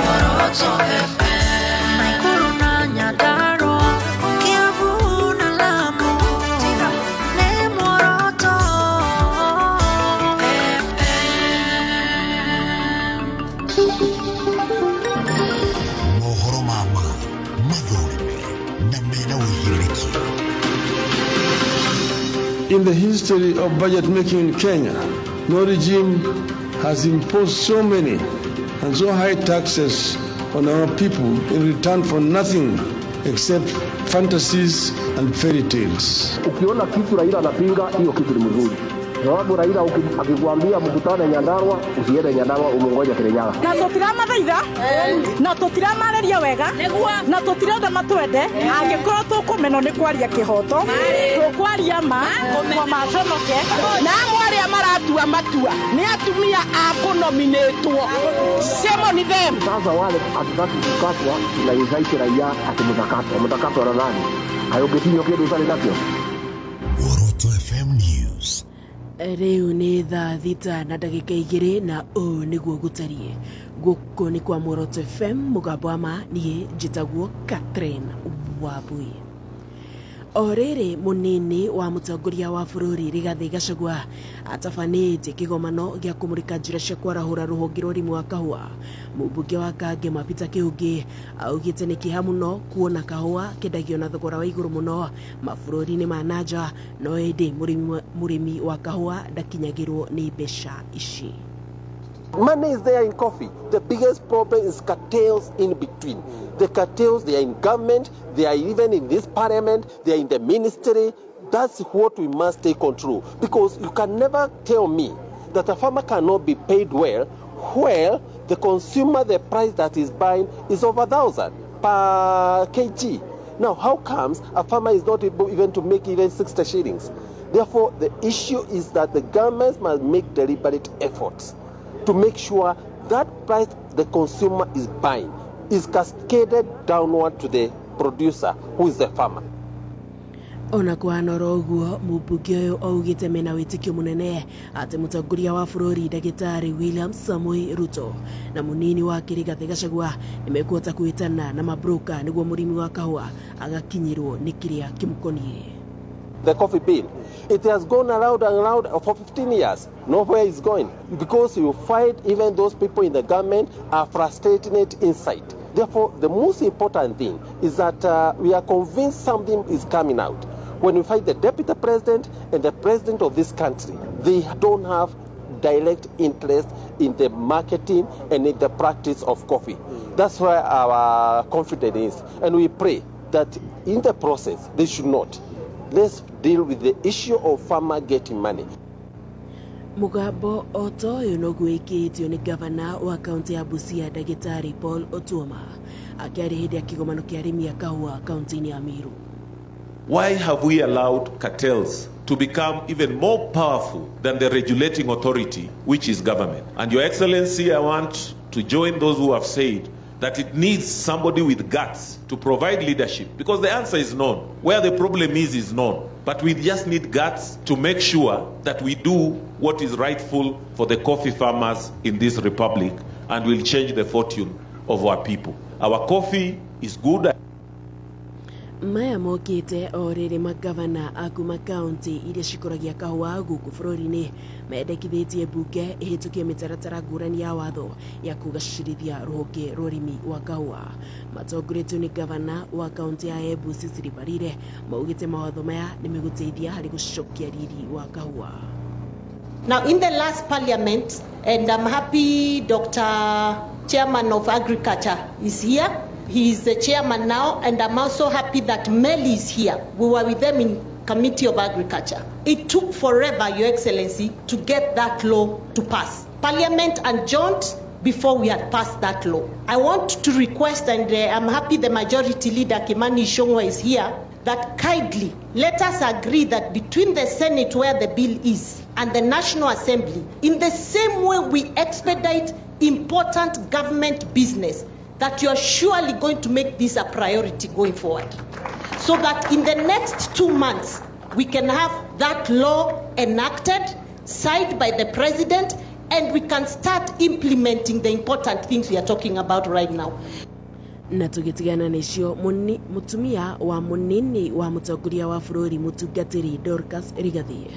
[SPEAKER 3] Moroto FM Naikuru na Nyadaro Kiambu na Lamu Ne Moroto FM
[SPEAKER 4] Mohoro mama Mathorime na mena uhiriki.
[SPEAKER 5] In the history of budget making in Kenya, no regime has imposed so many and so high taxes on our people in return for nothing except fantasies and fairy tales.
[SPEAKER 6] Ukiona kitu Raila anapinga, hiyo kitu ni mzuri. Sababu Raila akikwambia mkutane Nyandarua, usiende Nyandarua, umongoje Kirinyaga.
[SPEAKER 7] Na tutirama thaitha, na tutirama reria wega, na tutirenda matwende, angikorwo tukumeno ni kwaria kihoto, tukwaria ma kwa maconoke, na amwari amaratua matua, ni atumia ako nominatwo. Semo ni them.
[SPEAKER 6] Sasa wale atutaki kukatwa na izaike raia atimutakato na nani? Hayo kitinyo kiedu sale nakyo.
[SPEAKER 4] Moroto FM News.
[SPEAKER 8] Riu ni thaa thita na ndagika 2 na niguo gutarie guko ni kwa Moroto FM mugambo ama nie njitagwo Catherine Wabui. Orere munini wa mutongoria wa bururi Rigathi Gachagua atafanite kigomano gya kumurika njira cia kwarahura ruhonge rwa urimu wa kahua. Mubunge wa Kangema Peter Kiugi augite ni kihamuno kuona kahua kendagio na thogora wa iguru muno mabururi-ini ma nanja no ende murimi wa kahua ndakinyagirwo ni besha ici.
[SPEAKER 9] Money is there in coffee. The biggest problem is cartels in between. The cartels, they are in government, they are even in this parliament, they are in the ministry. That's what we must take control. Because you can never tell me that a farmer cannot be paid well, while the consumer, the price that is buying is over 1,000 per kg. Now, how comes a farmer is not able even to make even 60 shillings? Therefore, the issue is that the governments must make deliberate efforts to make sure that price the consumer is buying is cascaded downward to the producer, who is the farmer.
[SPEAKER 8] Ona kwa noroguo mubunge uyu augite mena witikio munene ati mutongoria wa bururi Ndagitari William Samoei Ruto na munini wa Rigathi Gachagua nimekuota kuitana na mabroka niguo murimi wa kahua agakinyirwo ni kiria kimukonie.
[SPEAKER 9] The coffee bill, it has gone around and around for 15 years. Nowhere is going, because you find even those people in the government are frustrating it inside. Therefore, the most important thing is that we are convinced something is coming out. When we find the deputy president and the president of this country, they don't have direct interest in the marketing and in the practice of coffee. That's where our confidence is. And we pray that in the process, they should not. Let's deal with the issue of farmer getting money.
[SPEAKER 8] Mugambo oto yonogwikitio ni governor wa county ya Busia Ndagitari Paul Otuoma akiari hindi ya kigomano kia arimi ya kahua county ya Meru.
[SPEAKER 10] Why have we allowed cartels to become even more powerful than the regulating authority, which is government? And Your Excellency, I want to join those who have said that it needs somebody with guts to provide leadership, because the answer is known. Where the problem is known. But we just need guts to make sure that we do what is rightful for the coffee farmers in this republic, and will change the fortune of our people. Our coffee is good.
[SPEAKER 8] Maya mokite orere magavana akuma county iria cikoragia kahua guku bururi-ini mendekithitie bunge ihitukie mitaratara ngurani ya watho ya kugacirithia ruhonge rwa urimi wa kahua. Matongoretio ni gavana wa county ya Embu Cecily Mbarire maugite mawatho maya ni meguteithia hari gucokia riri wa kahua.
[SPEAKER 11] Now in the last parliament, and I'm happy Dr. chairman of agriculture, is here. He is the chairman now, and I'm also happy that Meli is here. We were with them in Committee of Agriculture. It took forever, Your Excellency, to get that law to pass. Parliament adjourned before we had passed that law. I want to request, and I'm happy the majority leader, Kimani Ichung'wah, is here, that kindly let us agree that between the Senate, where the bill is, and the National Assembly, in the same way we expedite important government business, that you are surely going to make this a priority going forward. So that in the next 2 months, we can have that law enacted, signed by the President, and we can start implementing the important things we are talking about right now.
[SPEAKER 8] Na tugitigana nicio mutumia wa munini wa mutongoria wa bururi mutungatiri Dorcas Rigathi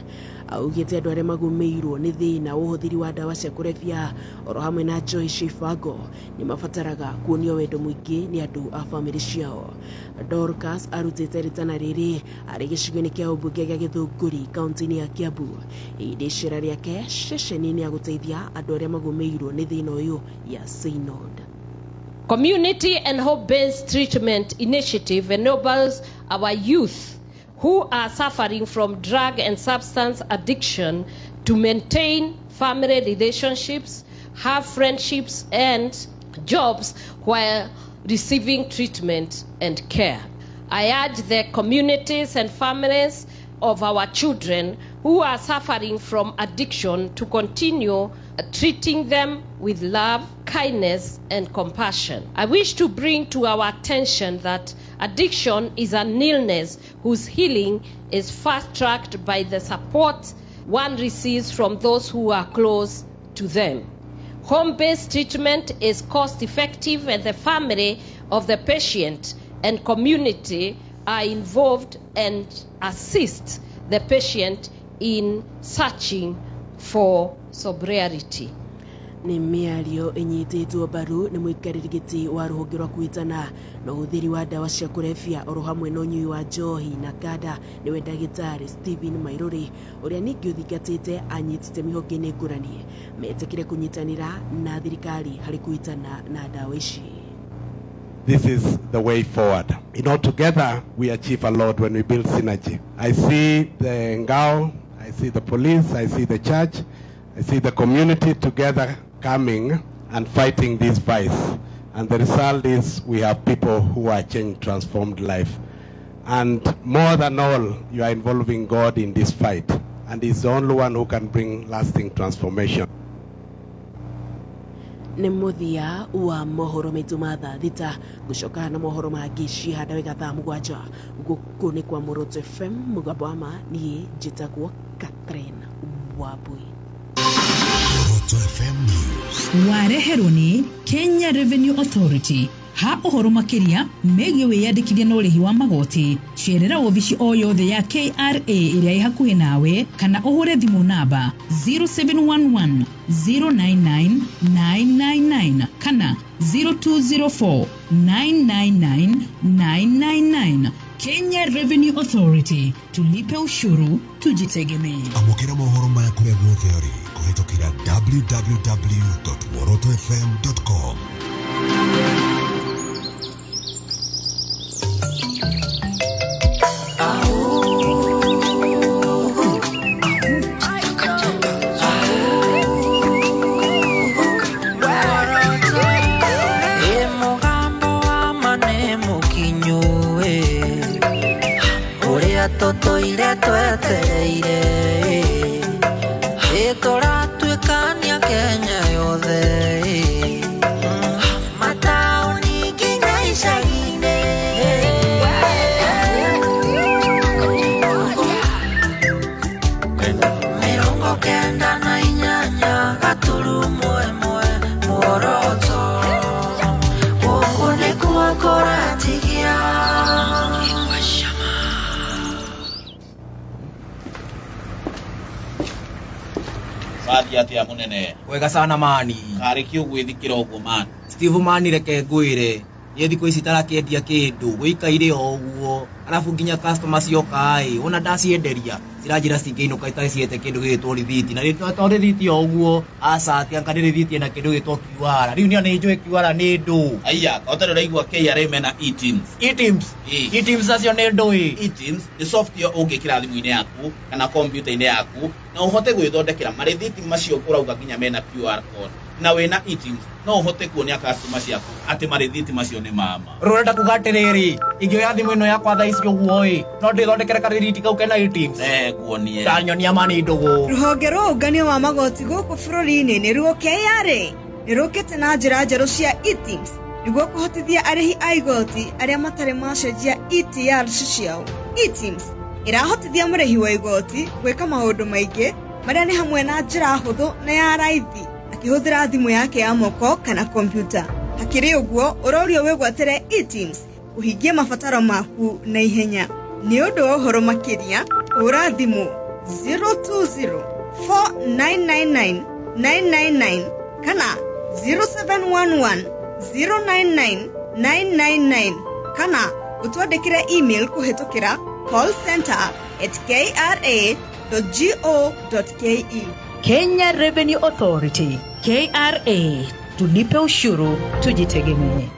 [SPEAKER 8] augite andu aria magumeirwo ni thina uhuthiri wa dawa cia kurebia oro hamwe na Joyce Ifango ni mabataraga kuonio wendo muingi ni andu a family ciao. Dorcas arutite ritana riri ari gicigo-ini kia ubunge gia Githunguri kaunti-ini ya Kiambu idicira riake ceceni-ini ya guteithia andu aria magumeirwo ni thina uyu ya Synod.
[SPEAKER 12] Community and hope-based treatment initiative enables our youth who are suffering from drug and substance addiction to maintain family relationships, have friendships and jobs while receiving treatment and care. I urge the communities and families of our children who are suffering from addiction to continue treating them with love, kindness, and compassion. I wish to bring to our attention that addiction is an illness whose healing is fast-tracked by the support one receives from those who are close to them. Home-based treatment is cost-effective, and the family of the patient and community are involved and assist the patient in searching for sobriety.
[SPEAKER 8] Ni miario inyititwo baru ni muikarigiti wa ruhonge rwa kuitana na uthiri wa dawa cia kurebia oro hamwe na unyui wa njohi na kada ni we ndagitari Stephen Mairuri uria ningi uthingatite anyitite mihonge-ini ngurani metekire kunyitanira na thirikari hari kuitana na dawa ici.
[SPEAKER 13] This is the way forward. Together we achieve a lot when we build synergy. I see the Ngao, I see the police, I see the church, I see the community together coming and fighting this vice. And the result is we have people who are changed, transformed life. And more than all, you are involving God in this fight. And He's the only one who can bring lasting transformation.
[SPEAKER 8] Ni muthia wa mohoro metu matha thita gucoka na mohoro mangi cihanda wega thaa mugwanja guku ni kwa Moroto FM mugambo wa ma ni njitagwo Catherine Wabui.
[SPEAKER 4] Moroto FM News
[SPEAKER 14] wareherwo ni Kenya Revenue Authority. Ha uhoro makiria megie wiyandikithia na urihi wa magoti cerera obici o yothe ya KRA iria i hakuhi nawe kana uhure thimu namba 0711 099 999 kana 0204 999 999. Kenya Revenue Authority, tulipe ushuru tujitegemee.
[SPEAKER 4] Amukira mohoro maya kure guothe ori kuhitokira www.morotofm.com.
[SPEAKER 3] Toto ire twetereire turatuikania Kenya yothe mataoni nginya icagi-inĩ mĩrongo kenda na inyanya gaturumo ĩmwe Muoroto gũkũ nĩkuo kũratigia.
[SPEAKER 15] Bathi atia munene
[SPEAKER 16] wega sana mani
[SPEAKER 15] kare kiu gwithikira uguo man
[SPEAKER 16] Steve mani reke ngwire yethi kwisi tarakendia kindu guikaire oguo arafu nginya customers yokai ona ndacienderia cirajira cingiinuka itaciyete kindu gitwo rithiti na ritwa rithiti oguo acati anga rithiti na kindu gitwo QR riu ni njui QR ni ndu
[SPEAKER 15] aya otero raigwa KRA mena
[SPEAKER 16] e-teams acio ni ndui
[SPEAKER 15] e-teams ni software ungikira thimu-ini yaku kana computer-ini yaku na uhote gwithondekera marithiti macio urauga nginya mena QR code na wena e-teams no uhote kuonia customer ciaku ati marithiti macio ni mama
[SPEAKER 16] rurenda kugatiriri ingioya thimu ino yakwa thaa icio guoi no ndithondekere karithiti kau kena e-teams
[SPEAKER 15] kuonie
[SPEAKER 16] tanyonia mani ndugu
[SPEAKER 17] ruhonge rwa ũngania wa magoti gũkũ bũrũri-inĩ nĩruo KRA nĩrũkĩte na njĩra njerũ cia e-teams nĩguo kũhotithia arĩhi a igoti arĩa matarĩ macenjia ETRs ciao. e-teams ĩrahotithia mũrĩhi wa igoti gwĩka maũndũ maingĩ marĩa nĩ hamwe na njĩra hũthũ na ya raithi akĩhũthĩra thimũ yake ya moko kana kompyuta. Hakĩrĩ ũguo ũrorio wĩgwatĩre e-teams ũhingie mabataro maku na ihenya. Nĩ ũndũ wa ũhoro makĩria hũra thimũ 020499999 kana 0711099999 kana ũtwandĩkĩre email kũhĩtũkĩra callcenter@kra.go.ke.
[SPEAKER 14] Kenya Revenue Authority, KRA, tulipe ushuru tujitegemee.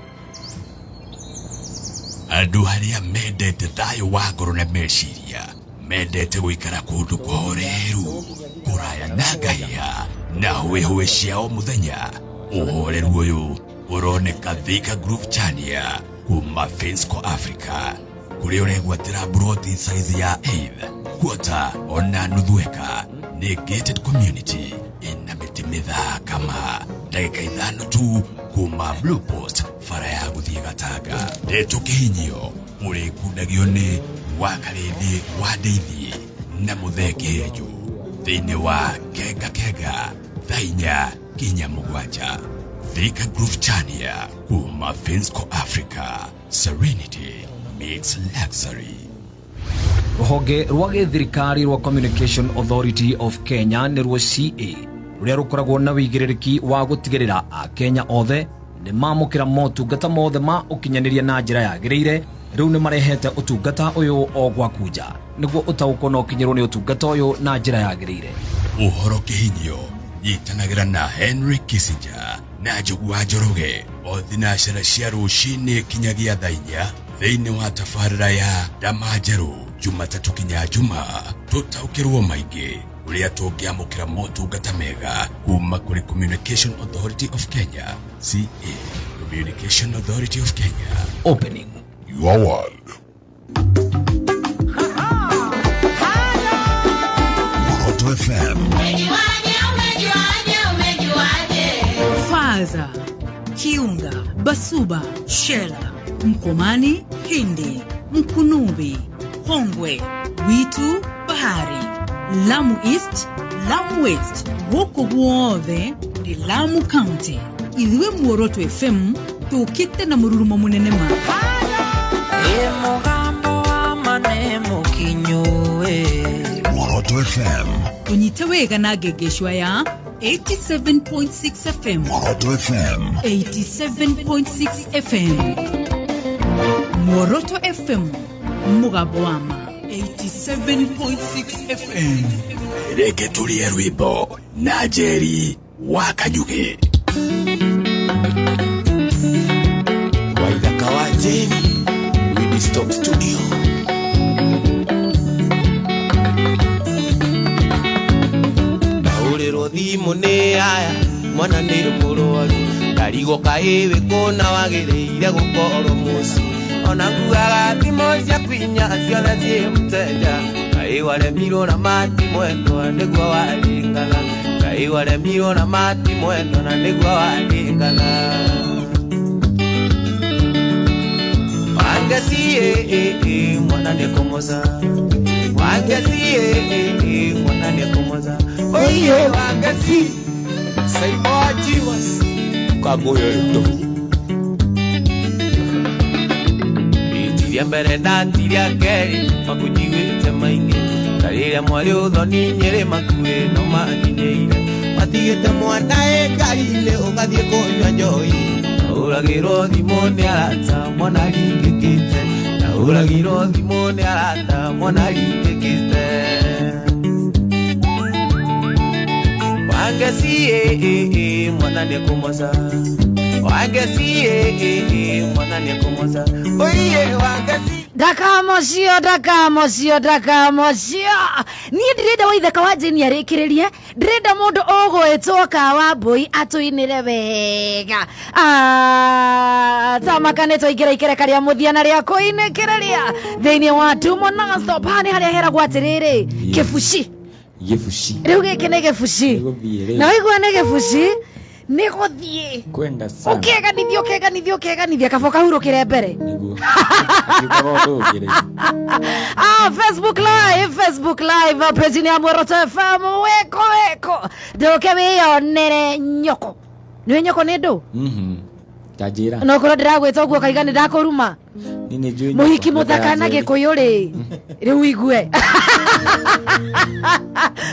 [SPEAKER 4] Andu haria mendete thayo wa ngoro na meciria mendete guikara kundu kwahoreru kuraya na ngaiya na hwehwe ciao muthenya uhoreru uyu uroneka Thika Group Chania kuma Finsco Africa kuria uregwatira broti size ya 8 quarter ona nuthueka ni gated community ina miti mithaka ndagika ithano tu kuma Blue Post fara ya guthie Gataga ndeto kihinyio muri kundagio ni wakarithi wa ndeithi na muthekeju thiini wa kega thainya kinya mugwanja Thika Group Chania kuma Finsco Africa. Serenity meets luxury.
[SPEAKER 18] Ruhonge rwa githirikari rwa Communication Authority of Kenya nirwo CA ruria rukoragwo na wigiririki wa gutigirira a Kenya othe ni mamukira motungata mothe ma ukinyaniria na njira yagiriire. Riu ni marehete utungata uyu o gwakuja niguo utauko no kinyirwo ni utungata uyu na njira yagiriire.
[SPEAKER 4] Uhoro kihinyio yitanagira na Henry Kissinger na Njogu wa Njoroge o thinacera cia rucini kinyagia thainya thiini wa tafarira ya Damajeru Jumatatu kinya Juma tutaukirwo maingi uria tungiamukira motungata mega kuma kuri Communication Authority of Kenya. CA, Communication Authority of Kenya,
[SPEAKER 18] opening
[SPEAKER 4] your world. Moto FM.
[SPEAKER 14] Faza, Kiunga, Basuba, Shela, Mkomani, Hindi, Mkunubi, Hongwe, Witu, Bahari, Lamu East, Lamu West, Woko guothe ni Lamu County. Ithuĩ Muoroto FM tukite na mururuma munene ma.
[SPEAKER 3] Mugambo wa manemo kinyuwe.
[SPEAKER 4] Moto FM.
[SPEAKER 14] Unyite wega na gegeshwa ya 87.6 FM.
[SPEAKER 4] Moto FM.
[SPEAKER 14] 87.6 FM. Muoroto FM. Mugabwama 87.6 FM.
[SPEAKER 4] Reke tulie rwimbo na Jerry Wakanyuge.
[SPEAKER 1] Waithaka wa Jerry Winnie Stop Studio. Naurĩrwo thimũ nĩ aya mwana nĩ mũrwaru ngarigo kaĩwe kũna wagĩrĩire gũkorwo mũciĩ ona nguaga thimũ cia kwinya ciothe ciĩ mũteja kaĩ waremirwo na mati mwendwa nĩguo waringana kaĩ waremirwo na mati mwendwa na nĩguo waringana wangeci mwana nĩkũmoza wangeci mwana nĩkũmoza oye wangeci saibojiwas kagoyo yuto itiria mbere na tiria keri makunjigwĩte maingi tarĩrĩa mwarĩ ũthoni nyĩrĩ makuĩ no makinyĩire matigĩte mwana ngari-inĩ ũgathiĩ kũnyua njohi uragiro thimuni arata mwana ringikite na uragiro thimuni arata mwana ringikite wangesi mwana nekumoza wangesi mwana nekumoza oye wangesi
[SPEAKER 2] Dakamocio ni ndirenda waithaka wa Jeni arikiririe ndirenda mundu ugwitwo Kawambui atuinire wega tamaka twaingira ikereka ria muthiana ria kuinekereria thiini wa Tumo non-stop hani haria heragwo atiriri kifushi riu giki ni gifushi na wigua ni gifushi ni guthie
[SPEAKER 1] kwenda sana
[SPEAKER 2] ukeganithia kabo kahurukire mbere Facebook live page ya Muoroto FM weko ndoke wiyonere nyoko ni nyoko ni ndu
[SPEAKER 1] tajira
[SPEAKER 2] no koro ndiragwita uguo kaiga ni ndakuruma
[SPEAKER 1] nini juu
[SPEAKER 2] muhiki muthaka na gikuyu ri riu igue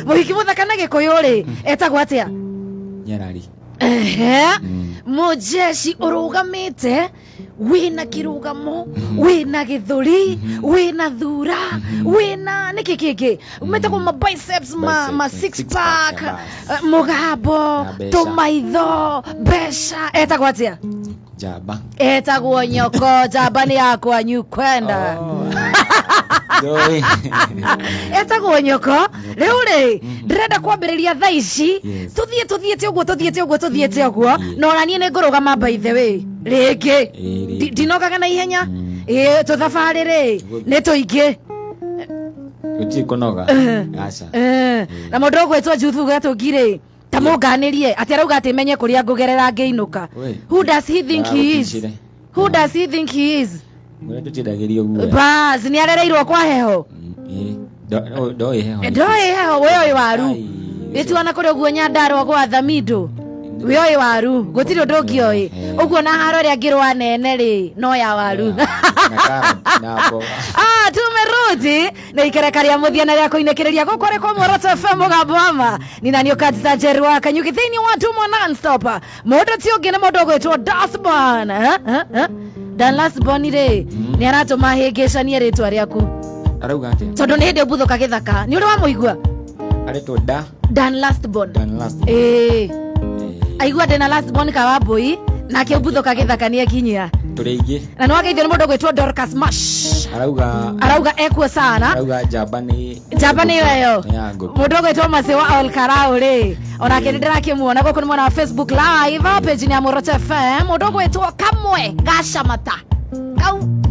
[SPEAKER 2] muhiki muthaka na gikuyu ri etagwo atia
[SPEAKER 1] Nyarari
[SPEAKER 2] mujeshi urugamite wina kirugamo wina githuri wina thura wina nikikiki umetako ma biceps ma six pack mugabo tomaitho besha etagwo atia
[SPEAKER 1] jaba
[SPEAKER 2] etagwo nyoko jaba ni yakwa nyukwenda
[SPEAKER 1] doi
[SPEAKER 2] etagwo nyoko riu ri ndirenda kwambiriria thaa ici tuthiete uguo no ranie ni ngurugama by the way ringi ndinogaga na ihenya tuthabari ri ni tuingi
[SPEAKER 1] utikonoga acha
[SPEAKER 2] na mundu ugwitwo Juthu gatungire tamunganirie ati arauga ati menye kuria ngugerera ngiinuka who does he think he is
[SPEAKER 1] mwe tutiragirio guo
[SPEAKER 2] bas ni arereirwo kwa heho
[SPEAKER 1] ndoi heho
[SPEAKER 2] wewe waru ituana kuri guo Nyandarua gwa Thamindo wewe waru gutiri undu ngioi uguo na haro ria ngirwa nene ri no ya waru tumerudi na ikerekaria muthiana ria kuinekereria gukore kwa Muoroto FM Mugambama ni nani ukatita jerwa kanyuki thini wa Tumo non-stop mundu ti ungi ni mundu gwitwo Dasban Dan Lasbon ri ni aratuma hingicanie ritwa riaku
[SPEAKER 1] arauga atia
[SPEAKER 2] tondu ni hindi ubuthuka githaka ni uri wa muigua
[SPEAKER 1] aretwo
[SPEAKER 2] Dan Lasbon aigua Dan Lasbon Kawambui nake ubuthuka githaka ni ekinyia
[SPEAKER 1] turiingi
[SPEAKER 2] na no ageithio ni mundu gwitwo Dorcas Mash arauga ekuo sana
[SPEAKER 1] arauga jabani
[SPEAKER 2] weyo mundu gwitwo Masiwa Olkarau ri ona kendera kimuona goko ni mwana wa Facebook live page ni ya Muoroto FM mundu gwitwo Kamwe Gacamata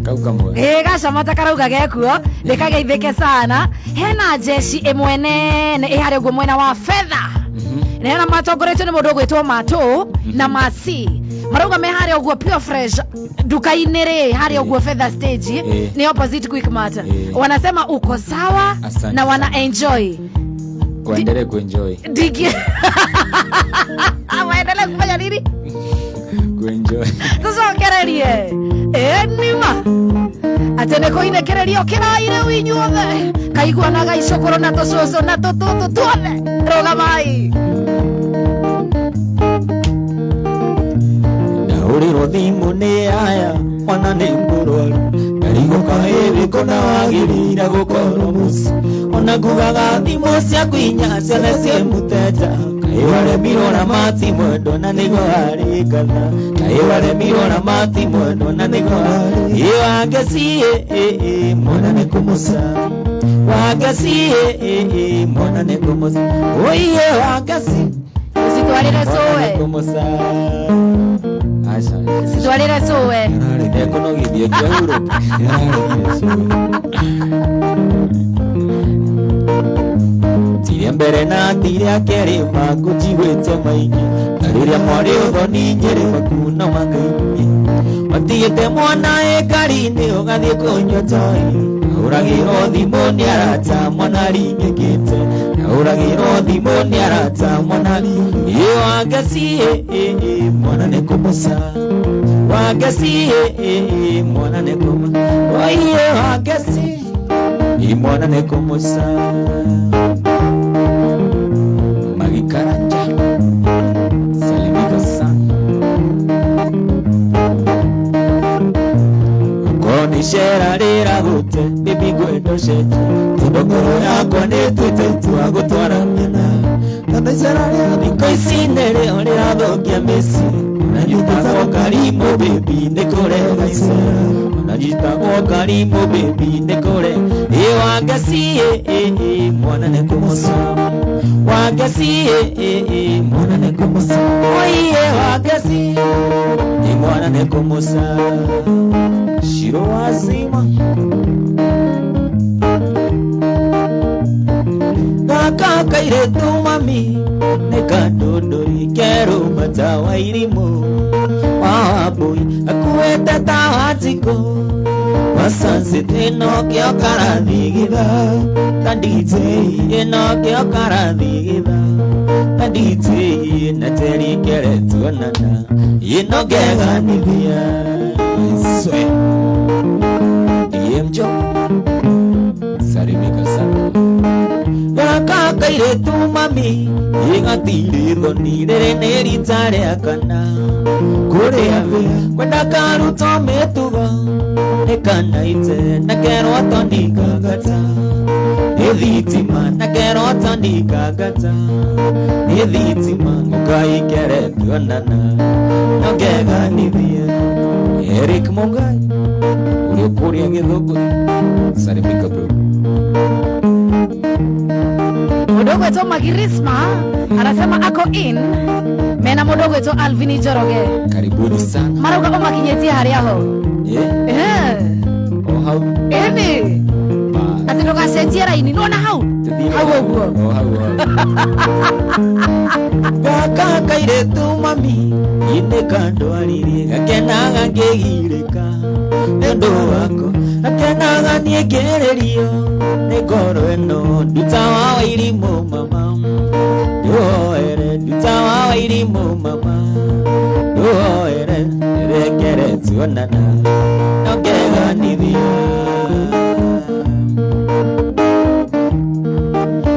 [SPEAKER 1] kau kamwe
[SPEAKER 2] Gacamata karauga gekuo ndikageithike sana hena jeshi imwe nene ihari uguo mwena wa fedha nena matongoretio ni mundu gwitwo Mato na Masi marauga me hari uguo Pure Fresh duka-ini ri hari uguo Fedha Stage ni opposite Quickmart wanasema uko sawa na wana enjoy
[SPEAKER 1] kuendelea kuenjoy
[SPEAKER 2] digi waendelee kufanya nini
[SPEAKER 1] kuenjoy
[SPEAKER 2] tucokererie nima atene kuinekererio kiraire winyuothe kaiguanaga icokoro na tucucu na tututu tuothe rugamai
[SPEAKER 1] uriro thimu ni aya ona ni murwaru karigo kairi kona wagirira gukorwo muci ona ngugaga thimu cia kwinya ciana cia muteta kaiware mirona mati mwendo na nigo hari kana kaiware mirona mati mwendo na nigo hari wangeci mwana ni kumusa wangeci mwana ni kumusa oye wangeci
[SPEAKER 2] usitwarire sowe
[SPEAKER 1] kumusa
[SPEAKER 2] Situalira sowe
[SPEAKER 1] ekonogithia kiauro tiria mbere na tiria keri makujigwite maingi tariria mwari uthoni nyeri makuna mangaingi matigite mwana ekari-ini ugathie kunyotoi uragiro thimu ni arata mwana ringikite uragiro thimu ni arata mwana iyo wangeci mwana ni kumusa wangeci mwana ni kumusa oye wangeci mwana ni kumusa magikaranja salimika sana cetu tondogoro yakwa nĩ twĩtĩtu wa gũtwara mĩena kana icararia thikũ ici nĩrĩ rĩrathũkia mĩciĩ na njĩtagwo Karimũ baby nĩ kũrega icera na njĩtagwo Karimũ baby nĩ kũre wangeci mwana nĩ kũmũca wangeci mwana nĩ kũmũca oiye wangeci mwana nĩ kũmũca Shiro wazima Kaka kairetu mami Nekandodori kero matawa irimu Wabui akuete tawatiko Wasansi teno kio karathigitha Tandite eno kio karathigitha Tandite nateri kere tuonana Ino geganithia Swe Diemjo Sarimika sana Yaka kairetu mami Ingatiri thoni rere neritare akana Kure avea kwenda karuto metuga Nekana ite nakero tondika gata Edhitima nakero tondika gata Edhitima nukai kere tuonana Nogega nivia Eric Mongai Uliokuria githugu Sarimika bro
[SPEAKER 2] Mudogo wetu Magirisma anasema ako in. Mena mudogo wetu Alvini Joroge.
[SPEAKER 1] Karibuni sana.
[SPEAKER 2] Mara uka makinyetia hari aho.
[SPEAKER 1] Oh how?
[SPEAKER 2] Eni. Ati ndoka setiera ini nona how? How ugo.
[SPEAKER 1] Kaka kairetu mami ine kando ariri gakena ngegireka nendo wako gakena niegererio negoro eno dutawa wairimu mama yo ere dutawa wairimu mama yo ere rekere tuonana nogega nivia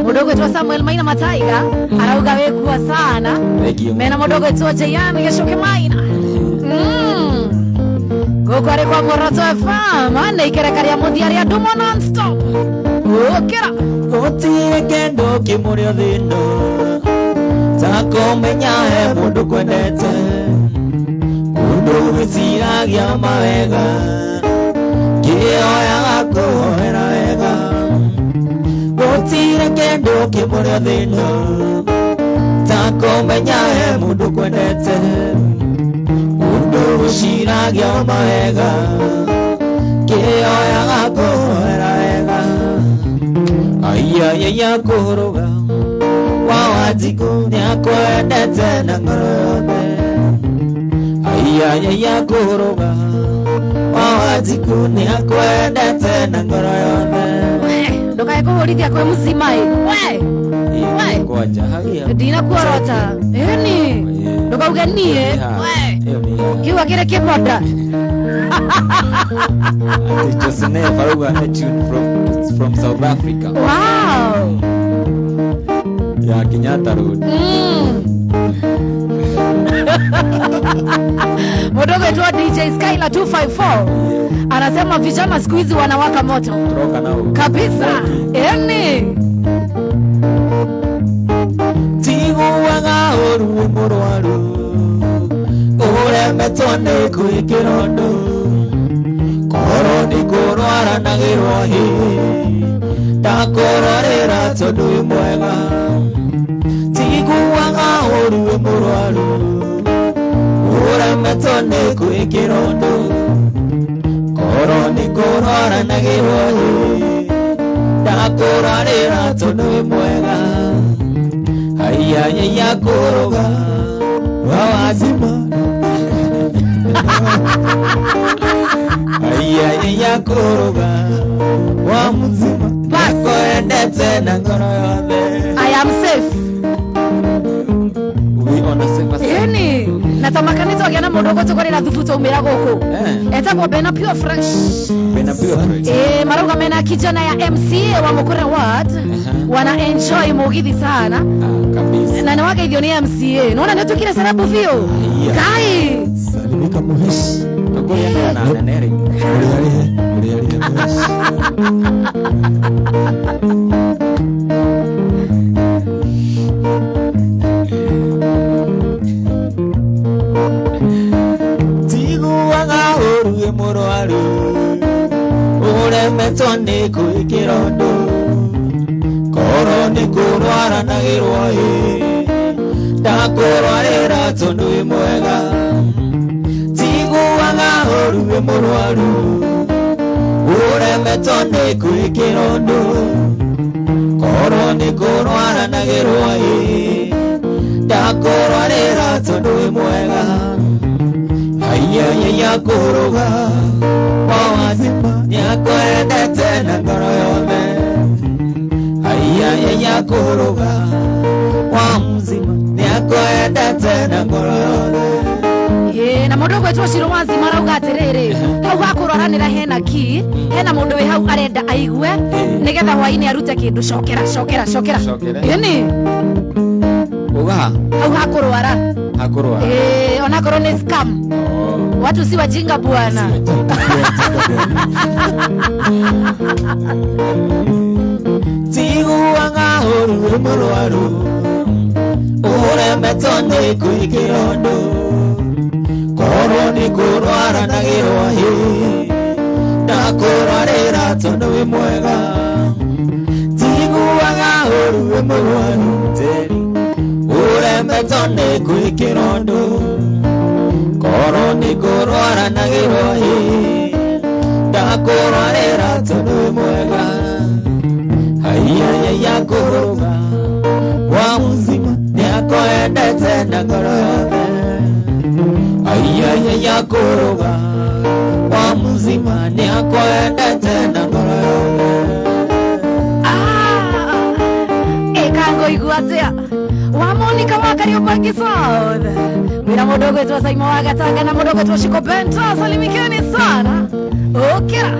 [SPEAKER 2] mudogo wetu Samuel Maina Mataiga arauga wekuwa sana mena mudogo wetu Jayami Geshoke Maina Gokare kwa Moroto FM ane ikerekaria muthiaria dumo non-stop Ukira
[SPEAKER 1] Kotire kendo kimurio thino Tako menya he mundu kwendete Mundu wiciragia mawega Kioya gakuhoera wega Kotire kendo kimurio thino Tako menya he mundu kwendete Mundu wiciragia mawega Kioya gakuhoera wega Ayaya kuruga Wawatiku nyakwendete na ngoro yothe Ayaya kuruga Wawatiku nyakwendete na ngoro yothe
[SPEAKER 2] Ndokae kuhulithia kwe mzimai We
[SPEAKER 1] Ngoja hagia
[SPEAKER 2] Dina kuorota Eni Ndoka ugenie We Kiwa kire kipoda
[SPEAKER 1] Josine Faruga a tune from South Africa.
[SPEAKER 2] Wow.
[SPEAKER 1] Ya Kenyatta Road.
[SPEAKER 2] Mudogo wetu DJ Skyla 254 anasema vijana siku hizi wanawaka moto.
[SPEAKER 1] Roka nao.
[SPEAKER 2] Kabisa. Eni.
[SPEAKER 1] Tigo waga oru morwaru. Ore metone kuikirondo. Koro ni kurwara na girohi. Takororera tondu mwega. Tigo waga oru morwaru. Ore metone kuikirondo. Koro ni kurwara na girohi. Takororera tondu mwega. Ayaya kuruga wawazima Ayaya kuruga wamuzima Nakoendete na ngoro yothe
[SPEAKER 2] I am safe.
[SPEAKER 1] We on a safe side.
[SPEAKER 2] Yeni natamakanito agena mudogo tukorera thufuto umira goko etagwo Bena Pure Fresh.
[SPEAKER 1] Bena Pure Fresh.
[SPEAKER 2] Marauga mena kijana ya MCA wa Mukure Ward wana enjoy mugithi sana
[SPEAKER 1] kabisa
[SPEAKER 2] na nawageithio ni MCA naona ndio tukire sarabu vio kai
[SPEAKER 1] salimika muheshi kuya na nenere muri murwaru uremetwo nĩ kwĩkĩrondo korwo nĩ kũrwaranagĩrwo ndakũrwarĩra tondũ wĩ mwega tiguaga ũru wĩ mũrwaru uremetwo nĩ kwĩkĩrondo korwo nĩ kũrwaranagĩrwo ndakũrwarĩra tondũ wĩ mwega ya kuruga wawazima nyakwendete na ngoro yothe ya kuruga wamzima nyakwendete na ngoro yothe
[SPEAKER 2] na mundu gwetwo ciro wazima rauga atiriri hau hakurwaranira hena ki hena mundu wi hau arenda aigue nigetha hwaini arute kindu cokera ini
[SPEAKER 1] uga
[SPEAKER 2] hau hakurwara ona korwo ni scam watu si wajinga bwana
[SPEAKER 1] tiguaga ũru mũrwaru uremetwo nĩ kwĩkĩrondo korwo nĩ kũrwaranagĩrwo ndakũrwarĩra tondũ wĩ mwega tiguaga ũru mũrwaru uremetwo nĩ kwĩkĩrondo korwo nĩ kũrwaranagĩrwo ndakũrwarĩra tondũ wĩ mwega ya kũrũga wa mũzima nĩakwendete na ngoro yothe ya kũrũga wa mũzima nĩakwendete na ngoro
[SPEAKER 2] yothe kangoigua atĩa wa Monica wa Kariobangi South wina mundu gwetwo Saimo wa Gatanga na mundu gwetwo Shiko Bento salimikeni sana okera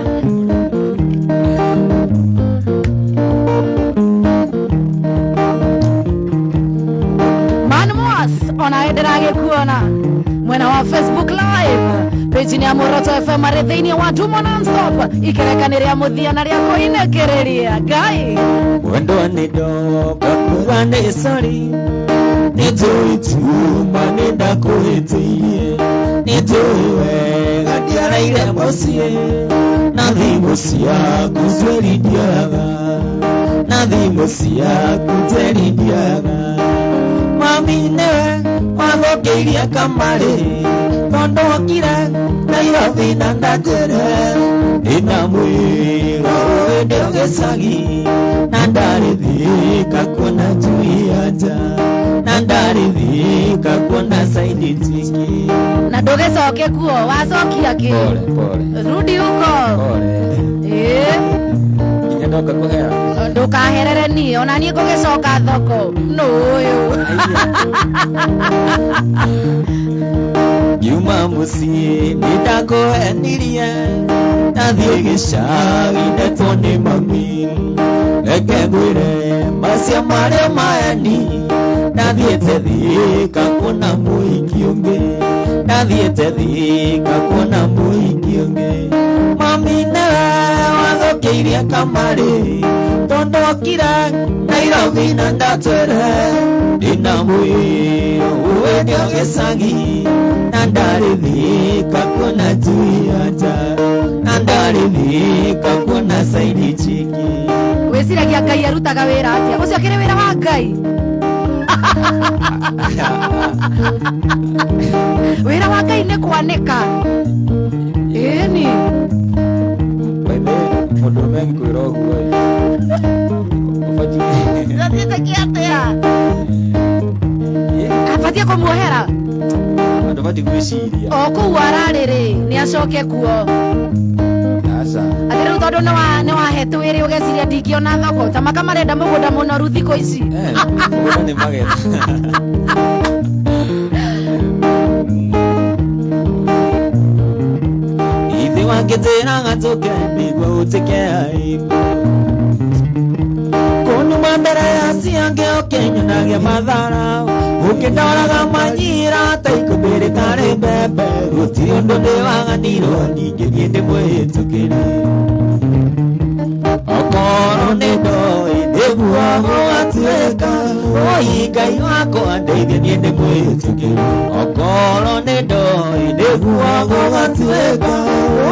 [SPEAKER 2] Manmos onaendelea kuona mwena wa Facebook live page ni ya Moroto FM arethini wa Dumo non-stop ikerekaniria muthia na ria kuinekereria gai
[SPEAKER 1] wendo ni doka kuane sorry nitũituma nĩndakũhĩtĩirie nĩtũĩwega ndiaraire mũciĩ na thimũ ciaku twerindiaga na thimũ ciaku twerindiaga mami nĩwe wathũkĩirie kamarĩ tondũ okire Nairobi na ndanjĩre ndĩna mwĩra wĩndĩ gĩcagi na ndarĩthĩka kuona njui ya nja na ndarĩthĩka kuona saidi tiki
[SPEAKER 2] na ndũgĩcoke kuo wacokia kĩ rudi huko
[SPEAKER 1] ndoka kũhera
[SPEAKER 2] ndũkaherere ni ona niĩ ngũgĩcoka thoko no ũyũ
[SPEAKER 1] Yuma mũciĩ nĩndakũhenirie nathiĩ gĩcagi ndetwo nĩ mami reke ngwĩre macia marĩa maeni nathiĩte Thika kuona mũhiki ũngĩ nathiĩte Thika kuona mũhiki ũngĩ mami nĩwe wathũkĩirie kamarĩ tondũ okire Nairobi na ndatwĩre ndĩna mwĩra wĩndĩ gĩcagi na ndarĩthĩka kuona njui ya nja na ndarĩthĩka kuona saidi chiki
[SPEAKER 2] wĩciragia Ngai arutaga wĩra atĩa ũcio akĩrĩ wĩra wa Ngai wĩra wa Ngai nĩ kwanĩka ĩni
[SPEAKER 1] mũndũrũme angĩkwĩra ũguo
[SPEAKER 2] ũbatiĩ atĩa abatiĩ kũmuohera
[SPEAKER 1] ndũbatiĩ gwĩciria
[SPEAKER 2] o kũu ararĩ nĩ acoke kuo atĩ rĩu tondũ nĩ wahetwo wĩrĩ ũgeciria ndingĩona thoko ta maka marenda mũgũnda mũnoru thikũ ici
[SPEAKER 1] mũgũnda nĩ magetha ithe wangĩtĩra gatũke nĩguo ũtĩke aibu kũnuma mbere ya ciange ũkĩnyonagia mathara ũkĩndoraga manyira ta ikũmbĩrĩ itare bebe gutiri ndo de wanganiro ninge niende mwitukire okoro nindo idegua gwatuika oi ngai wakwa ndeithia niende mwitukire okoro nindo idegua gwatuika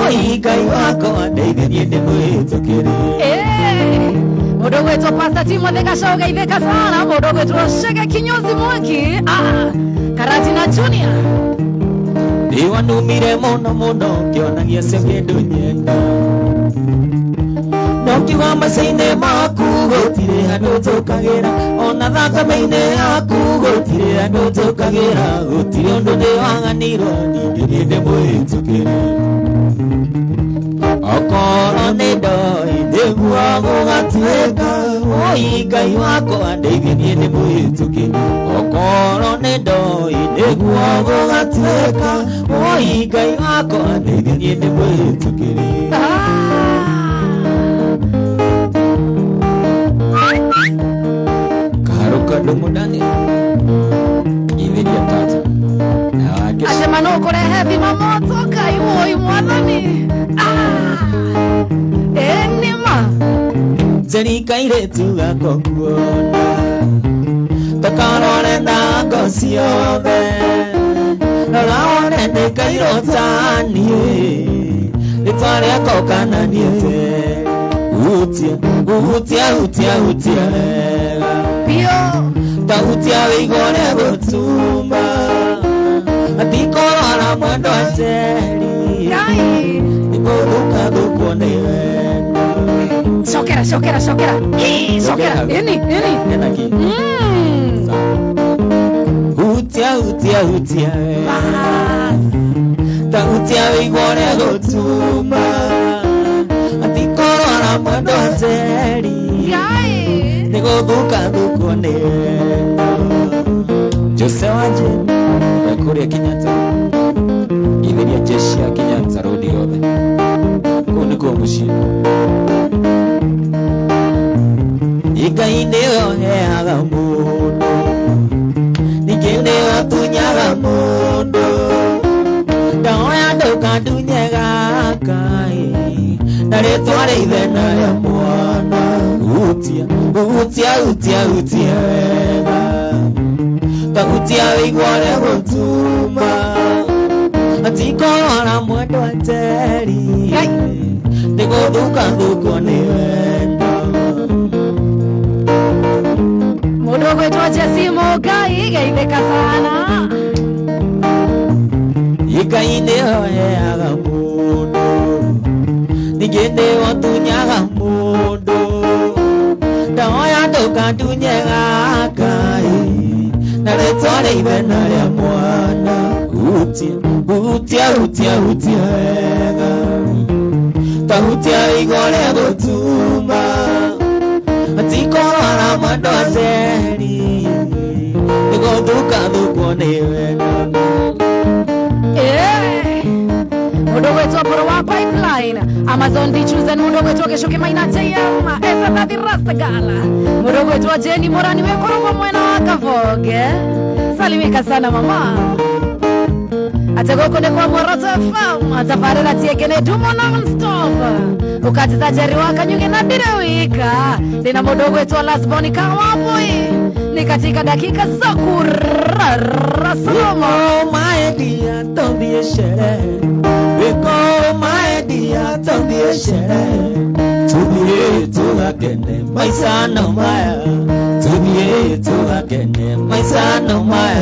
[SPEAKER 1] oi ngai wakwa ndeithia niende mwitukire
[SPEAKER 2] Mudogo wetu Pastor Timothy Gashoga iveka sana. Mudogo wetu Shega Kinyozi Mwaki Karatina Junior
[SPEAKER 1] Diwa numire mono kionagia segedo nyenda Nokiwa masaine maku gotire handu tukagira ona thakame-ine yaku gotire handu tukagira gotire undu ndiwanganirwo ninge niende mwitukire okoro nindo idegua gugatuika oi ngai wakwa ndeithia niende mwitukire okoro nindo idegua gugatuika oi ngai wakwa ndeithia niende mwitukire karuka dumudani itheria tata
[SPEAKER 2] asema no kurehe thima moto ngai woi mwathani enima
[SPEAKER 1] Zerikaire tugako kuona takarore ndako ciothe rorone ndikairo tanie rĩtwa rĩakwa ũkananiĩte hutia
[SPEAKER 2] pio
[SPEAKER 1] tahutia wĩigua rĩa gũtuma atikorora mwendo ateri nĩgũthũkathũkwo nĩ wendo
[SPEAKER 2] Sokera. Ini.
[SPEAKER 1] Hutia. Ta hutia wĩigua rĩa gũtuma atikorora mwendo ateri nĩgũthũkathũkwo nĩ wendo Jose wanje kũrĩa Kenyatta itheria jeshi ya Kenyatta road yothe kũu nĩkuo mũciĩ Ngai nĩwe ũheaga mũndũ ningĩ nĩwe ũtunyaga mũndũ ndahoya ndũkandunye gaka na rĩtwa rĩa ithe na rĩa mwana hutia wega tahutia wĩigua rĩa gũtuma atikorora mwendo ateri nĩgũthũkathũkwo nĩ wendo
[SPEAKER 2] Mudogo wetu Jesse Mogai gaitheka sana
[SPEAKER 1] Ngai nĩoheaga mũndũ ningĩ nĩwe ũtunyaga mũndũ ndahoya ndũkandunye gaka na rĩtwa rĩa ithe na rĩa mwana hutia wega tahutia wĩigua rĩa gũtuma atikorora mwendo ateri nĩgũthũkathũkwo nĩ wendo
[SPEAKER 2] Mudogo wetu Aporo wa Pipeline Amazon Dichuzen mudogo wetu Geshoke Maina Teyama Esa Tati Rastagala mudogo wetu Jenny Morani Wekorogo mwena wakavoge Salimika sana mama Atagoko ne kwa Moroto FM Atafarela tiekene dumo non-stop Ukati tajari waka nyunge na direwika Lina mudogo wetu Lasboni kawapoi Ni katika dakika za kurara Saloma
[SPEAKER 1] my dear, don't be ashamed my dear, don't be ashamed To be to again, my son of my To be to again, my son of my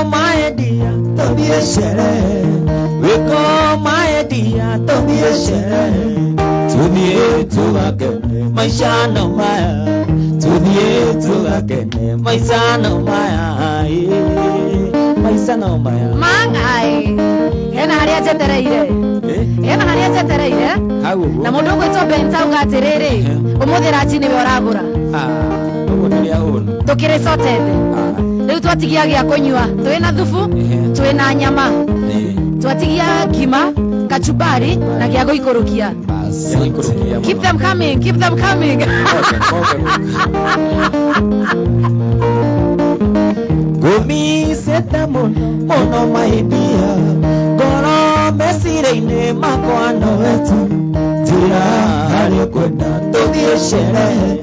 [SPEAKER 1] my dear, don't be ashamed my dear, don't be ashamed To be to again, my son of my To be to again, my son of my son of my
[SPEAKER 2] Mangai Hena haria jetereire Hena jetereire Na mudogo wetu Benta ugatiriri Umuthira chini we uragura Tukire sotete Riu twatigia gia kunyua twina thubu twina nyama twatigia ngima kachumbari na gia guikurukia Keep them coming, keep them coming.
[SPEAKER 1] Gumi seta mono maidia Goro mesire makwano wetu Tira hario kwenda tudhie sherehe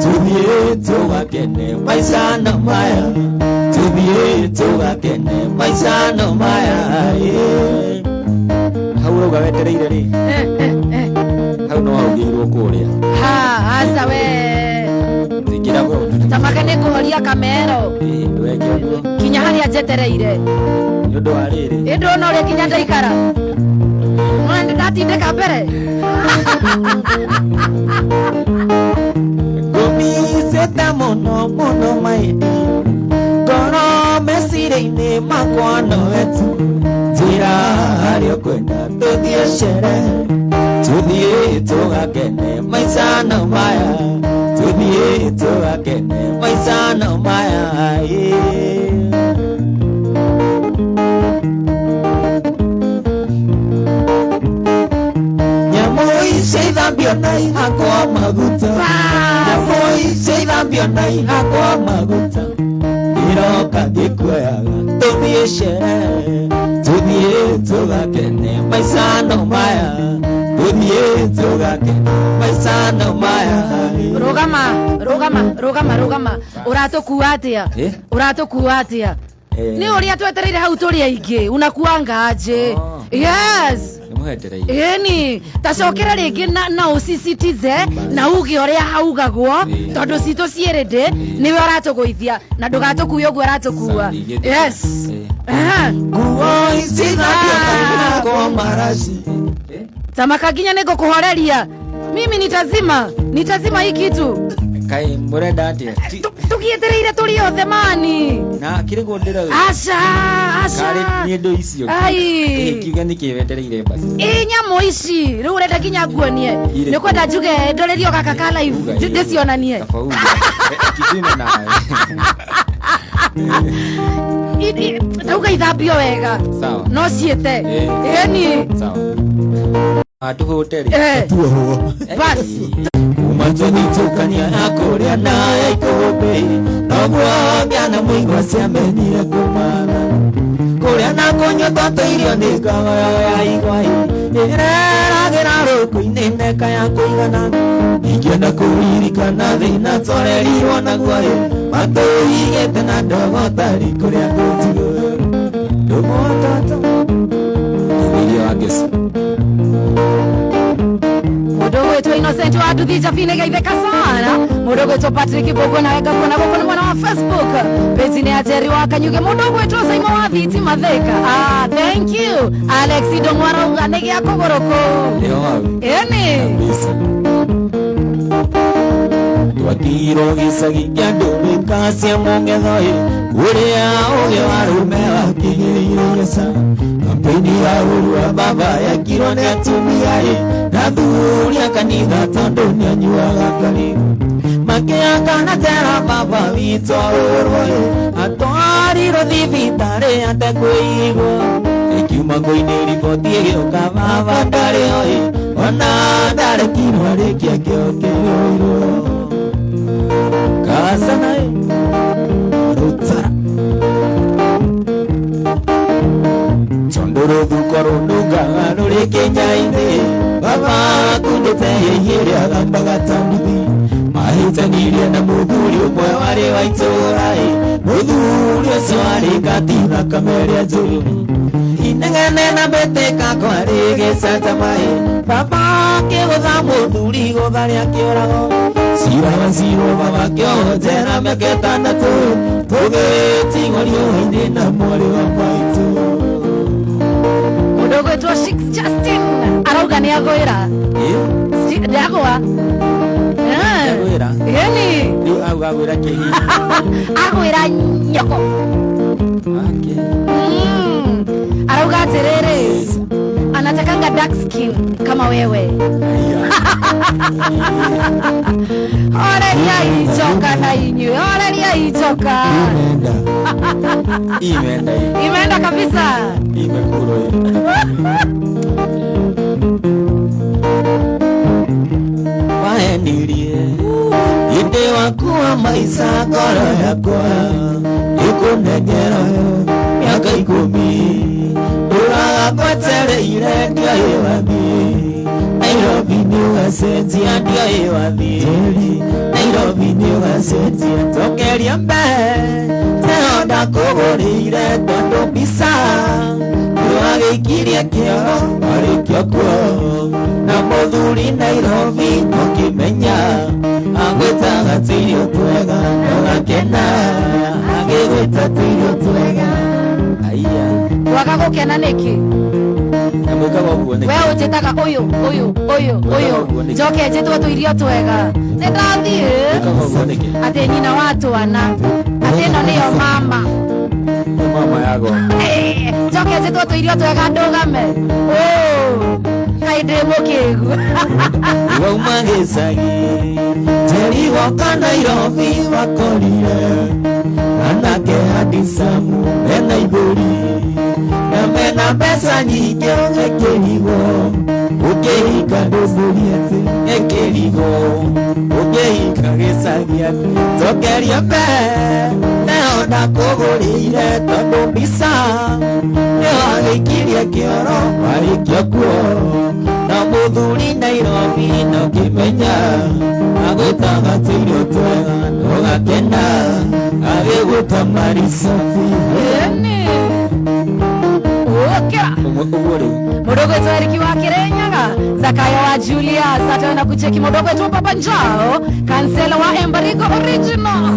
[SPEAKER 1] Tudhie tugakene maisano maya Tudhie tugakene maisano maya Hau rauga wetereire ri Hau no haugirwo kuria
[SPEAKER 2] Asa we
[SPEAKER 1] Thigira go
[SPEAKER 2] Tamaka nĩ kũhoria kamero kinya harĩa njetereire
[SPEAKER 1] nĩũndũ wa rĩrĩ
[SPEAKER 2] ĩndũ ona ũrĩa kinya ndaikara no ndatindĩka mbere
[SPEAKER 1] ngũmicĩte mũno maĩndĩ ngoro meciria-inĩ makwa no wetu njĩra harĩa ũkwenda tũthiĩ sherehe tũthiĩ tũgakene maica no maya tũthiĩ tũgakene maica no maya nyamũ icio ithambio na ihakwo maguta nyamũ icio ithambio na ihakwo maguta iroka ngĩkuoyaga tũthiĩ sherehe tũthiĩ tũgakene maica no maya tũthiĩ tũgakene maica no maya
[SPEAKER 2] rũgama ũratũkua atĩa ũratũkua atĩa nĩ ũrĩa twetereire hau tũrĩ aingĩ unakuanga aje yes eni tacokera rĩngĩ na ũcicitize na uge ũrĩa haugagwo tondũ citũ ciĩrĩndĩ nĩwe ũratũgũithia na ndũgatũkue ũguo ũratũkua yes
[SPEAKER 1] nguo ici ithambio na maraci
[SPEAKER 2] Tamaka nginya nĩngũkũhoreria mimi nitazima hii kitu
[SPEAKER 1] kai murenda atia
[SPEAKER 2] tugietereire tũrĩ othe mani
[SPEAKER 1] na kirego ndira
[SPEAKER 2] aca
[SPEAKER 1] kari nĩ ndũ icio kiuga nĩ kĩwetereire basi
[SPEAKER 2] nyamũ ici rĩu ũrenda nginya nguonie nĩ kwenda njuge ndorerio gaka ka live ndĩcionanie
[SPEAKER 1] kithime nawe
[SPEAKER 2] ndauga ithambio wega
[SPEAKER 1] sawa
[SPEAKER 2] no ciĩte eni
[SPEAKER 1] sawa atuhoteri
[SPEAKER 2] basi
[SPEAKER 1] umatoni tukania yakũrĩa na yaikũmbĩ noguo mĩana mũigua ciamenire kumana kũrĩa na kũnyua tũirio nĩ ngagoyo ya igwai ĩreragĩra rũkũ-inĩ neka ya kũigana ingĩenda kũririkana thĩna tũrerirwo naguo matũigĩte na ndogo tarĩ kũrĩa ngũtigwo ndũmũtoto kĩmĩrio wa Jesũ
[SPEAKER 2] Mudogo wetu Innocent wa Nduthi Jafine gaitheka sana. Mudogo wetu Patrick Bogo na wega kuna boko ni mwana wa Facebook. Pezi ni Ateri wa Kanyuge. Mudogo wetu Saimo wa Viti Matheka. Thank you. Alex Dongwara unga nege ya kogoroko. Eni.
[SPEAKER 1] Twatiro gĩcagi kĩa ndũrĩka cia mũng'etho ũrĩa ũgĩ wa rũme wakĩgĩrĩire gĩca kampeni ya ũrua baba yakirwo nĩ atumia na thuri a kanitha tondũ nĩ anyuaga ngari makĩakanatera baba witũ ũrwo atwarirwo thibitarĩ atekwĩigwo ĩkiuma ngũinĩ riboti ĩgĩũka baba ndarĩ ona ndarekirwo arĩkia kĩo kĩoirwo Kasana Rutsa Chondoro dukoro nuga Nuri Kenya ine Baba kundete yeyere Agambaga tandibi Mahita niria na muguri Umwe wari waitora Muguri Swari katina kameria zulu Inengene na beteka Kwa rege sata mai Baba kegotha muduri Godhari akiorago Sira siro baba kyo jera meketa na tu toge tingorio inde na mori wa maitu
[SPEAKER 2] Mudogo wetu Shix Justin arauga ni agoira ndagwa
[SPEAKER 1] agoira
[SPEAKER 2] eni
[SPEAKER 1] ni agoira kehi
[SPEAKER 2] agoira nyoko arauga aterere anatakanga dark skin kama wewe Orelia ichoka na inyu Orelia ichoka Imeenda kabisa
[SPEAKER 1] Imekuro maisha ngoro yakwa ikunengera miaka 10 nduragakwetereire ndioiwathi Nairobi niugacenjia ndioiwathi Nairobi niugacenjia tokeria mbere teonda kũgũrĩire tondũ mbica nĩwagĩikirie kĩoro warĩkia kuo na mũthuri Nairobi nokĩmenya agwĩtaga tũirio twega ndũgakena agĩgwĩta tũirio twega
[SPEAKER 2] waga gũkena nĩkĩ we ũnjĩtaga ũyũ njoke njĩtwo tũirio twega nĩndathiĩ atĩ nyina wa twana atĩ ĩno nĩyo mama njoke njĩtwo tũirio twega ndũgame kaĩ ndĩ mũkĩgu
[SPEAKER 1] wauma gĩcagi teri woka Nairobi wakorire anake handisamu mena igũri na mena mbeca nyingĩ gĩkĩrigo ũkĩhinga ndũcũri atĩ gĩkĩrigo ũkĩhinga gĩcagi atĩ tokeria mbere neona kũgũrĩire tondũ mbica nĩwagĩikirie kĩoro warĩkia kuo na mũthuri Nairobi nokĩmenya agwĩtaga tũirio twega ndũgakena agĩgwĩta marisafi
[SPEAKER 2] mũndũ gwĩtwo Eriki wa Kĩrĩnyaga Zakayo wa Julius atawenda kucheki mũndũ gwĩtwo Baba Njao kansela wa Embarigo Original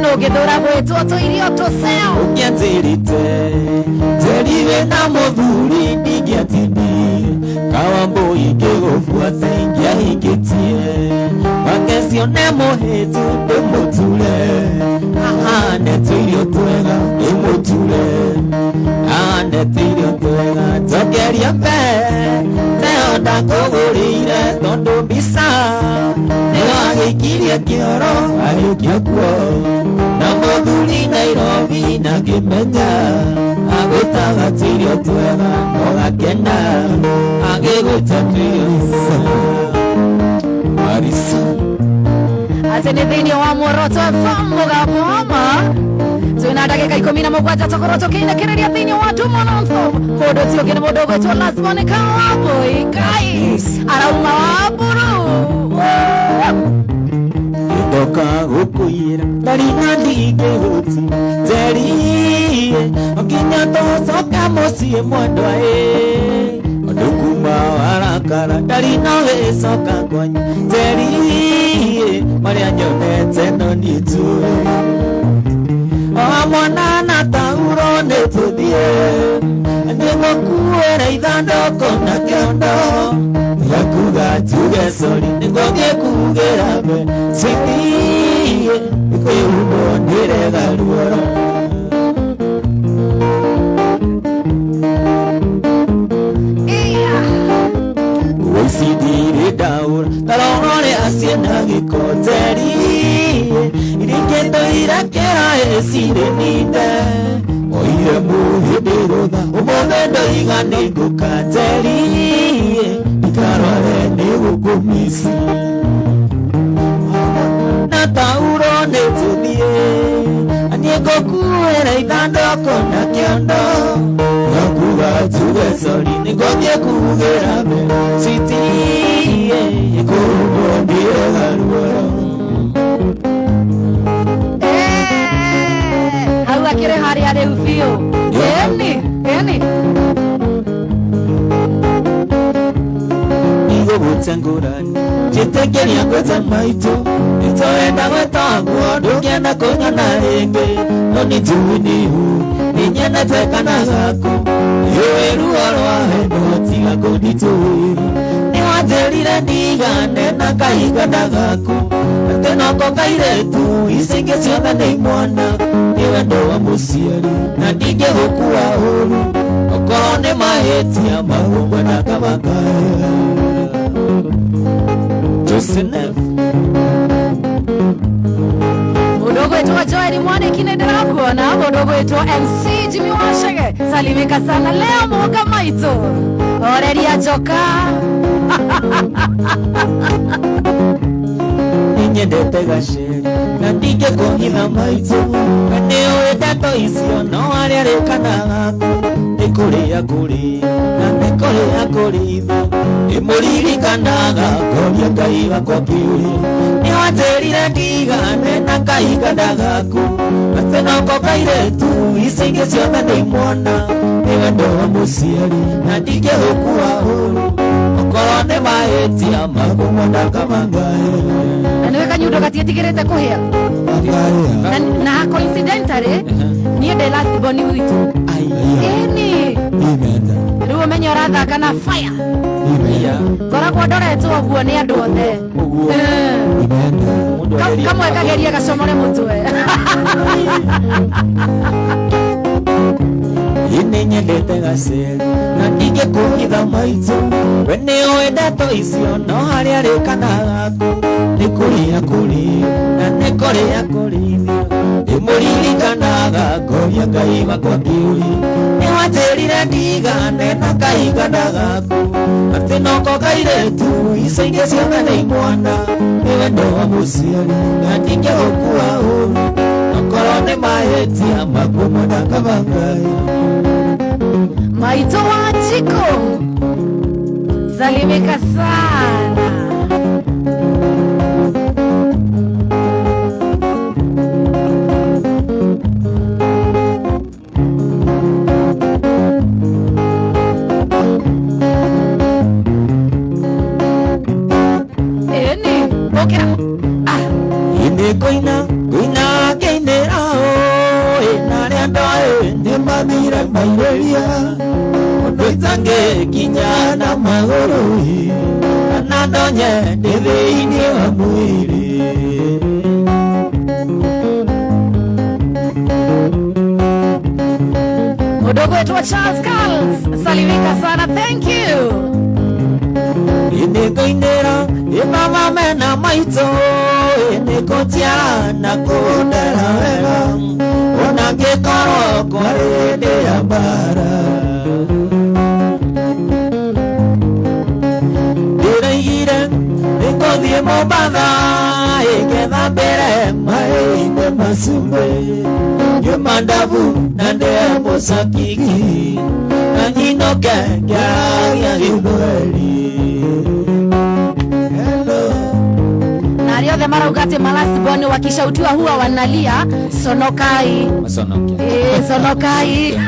[SPEAKER 2] nũgĩthũra gwĩtwo tũirio tũceo
[SPEAKER 1] ũkĩanjĩrĩte njĩriwe na mũthuri ndingĩatindi Kawambũi ngĩgũbuata ingĩahingĩtie wakecione mũhĩtu ndĩmũture ahane tũirio twega ndĩmũture ahane tũirio twega njokeria mbere teonda kũgũrĩire tondũ mbica nĩwagĩikirie kĩoro warĩkia kuo na mũthuri Nairobi nakĩmenya agwĩtaga tũirio twega ndũgakena agĩgwĩta tũirio Marisa
[SPEAKER 2] atĩ nĩ thĩinĩ wa Muoroto FM mũgambo wama twĩna ndagĩka 17 tũkorwo tũkĩinũkĩrĩria thĩinĩ wa Tumononso kũndũ ti ũngĩ nĩ mũndũ gwĩtwo Lasmon Kawambũi Ngai arauma wa Mburu
[SPEAKER 1] ndoka gũkũira ndarina ndingĩhũti terie nginya tũcoka mũciĩ mwendwa ũndũ kuma warakara ndarina gĩcoka kwanyu terie marĩa nyonete no niĩ njũĩ mwana na tauro nĩtũthiĩ nĩgũkuĩra ithandũkũ na kĩondo yakuga tuge sori nĩguo ngĩkugĩra we citie kwĩhumbwo nĩrega ruoro Waicidire daura tarore asiena gĩkoteri irĩngĩtũira kĩra ĩcire ninde oire mũhĩndĩrũtha ũmũthĩ ndoiga nĩngũkateri ikarore nĩgũkũmici na tauro nĩtũthiĩ nĩngũkuĩra ithandũkũ na kĩondo nakuga tuge sori nĩguo ngĩkugĩra we citie ĩkũhumbwo nĩrega ruoro
[SPEAKER 2] hau akĩrĩ harĩa rĩu biũ eni
[SPEAKER 1] igũgũte ngũrani njĩtĩkĩria ngwĩte maitũ nĩtũenda gwĩta guo ndũkĩenda kũnyona rĩngĩ no nĩnjũĩ nĩhu nĩnyenete kana gaku nĩũĩ ruo rwa wendo tiga kũnditũĩra nĩwanjĩrire ndigane na kahinda gaku atĩ noko kairĩtu ici ingĩ ciothe nĩ imwana nĩ wendo wa mũciari na ndingĩgũkua ũru okorwo nĩ mahĩtia mahũngwe na kabakaya Joseph
[SPEAKER 2] mũndũ gwĩtwo Joel Mwanĩki nĩndĩrakuona mũndũ gwĩtwo MC Jimmy Wachege salimika sana leo mũga maitũ oreria njoka
[SPEAKER 1] ninyendete gaceri na ndingĩkũhitha maitũ we nĩ ũĩ ndeto icio no arĩarĩkanaga nĩ kũrĩa kũrĩ na nĩ kũrĩa kũrĩithio ĩmũririkanaga ngoria Ngai wakwa kĩũria nĩ wanjĩrire ndigane na kahinda gaku atĩ noko kairĩtu ici ingĩ ciothe nĩ imwana nĩ wendo wa mũciari na ndingĩgũkua ũru okorwo nĩ mahĩtia magũmona kamangaĩ
[SPEAKER 2] na nĩwe kanyundo gatiĩtigĩrĩte kũhĩa na coincidentally niĩ ndĩ last born witũ ĩni rĩu ũmenye ũrathaka na fire ngoragwo ndoretwo ũguo nĩ andũ othe kamwe kagerie gacomore mũtwe
[SPEAKER 1] nĩ nyendete gaceri na ndingĩkũhitha maitũ we nĩ ũĩ ndeto icio no harĩa rĩkanaga nĩ kũrĩa kũrĩo na nĩ kũrĩa kũrĩithio ĩmũririkanaga ngoria Ngai wakwa kĩũria nĩ wanjĩrire ndigane na kahinda gaku atĩ noko kairĩtu icio ingĩ ciothe nĩ imwana nĩ wendo wa mũciari na ndingĩgũkua ũru okorwo nĩ mahĩtia magũmona kamangaĩ
[SPEAKER 2] Maito Wanjiko salimika sana. Eni, bokera.
[SPEAKER 1] Ine koina keinera o ina ndoe ndi mamira maireria. Ndoitange kinyana magoro na ndonye ndithĩinĩ wa mwĩrĩ
[SPEAKER 2] Mudogo wetu wa Charles Carls salimika sana, thank you.
[SPEAKER 1] Inĩkoinĩra ĩmama mena maitũ ĩnĩkũtia na kũndera wega ona ngĩkorwo kwarĩ ndĩ ya mbara Nikothie Mombasa igetha mbere maĩ-inĩ macumbe nyuma ndabu na ndembo sakigi na nyinoke ngĩaragia gĩthweri
[SPEAKER 2] Na arĩa othe marauga atĩ malasiboni wakishautiwa huwa wanalia sonokai. Sonokai.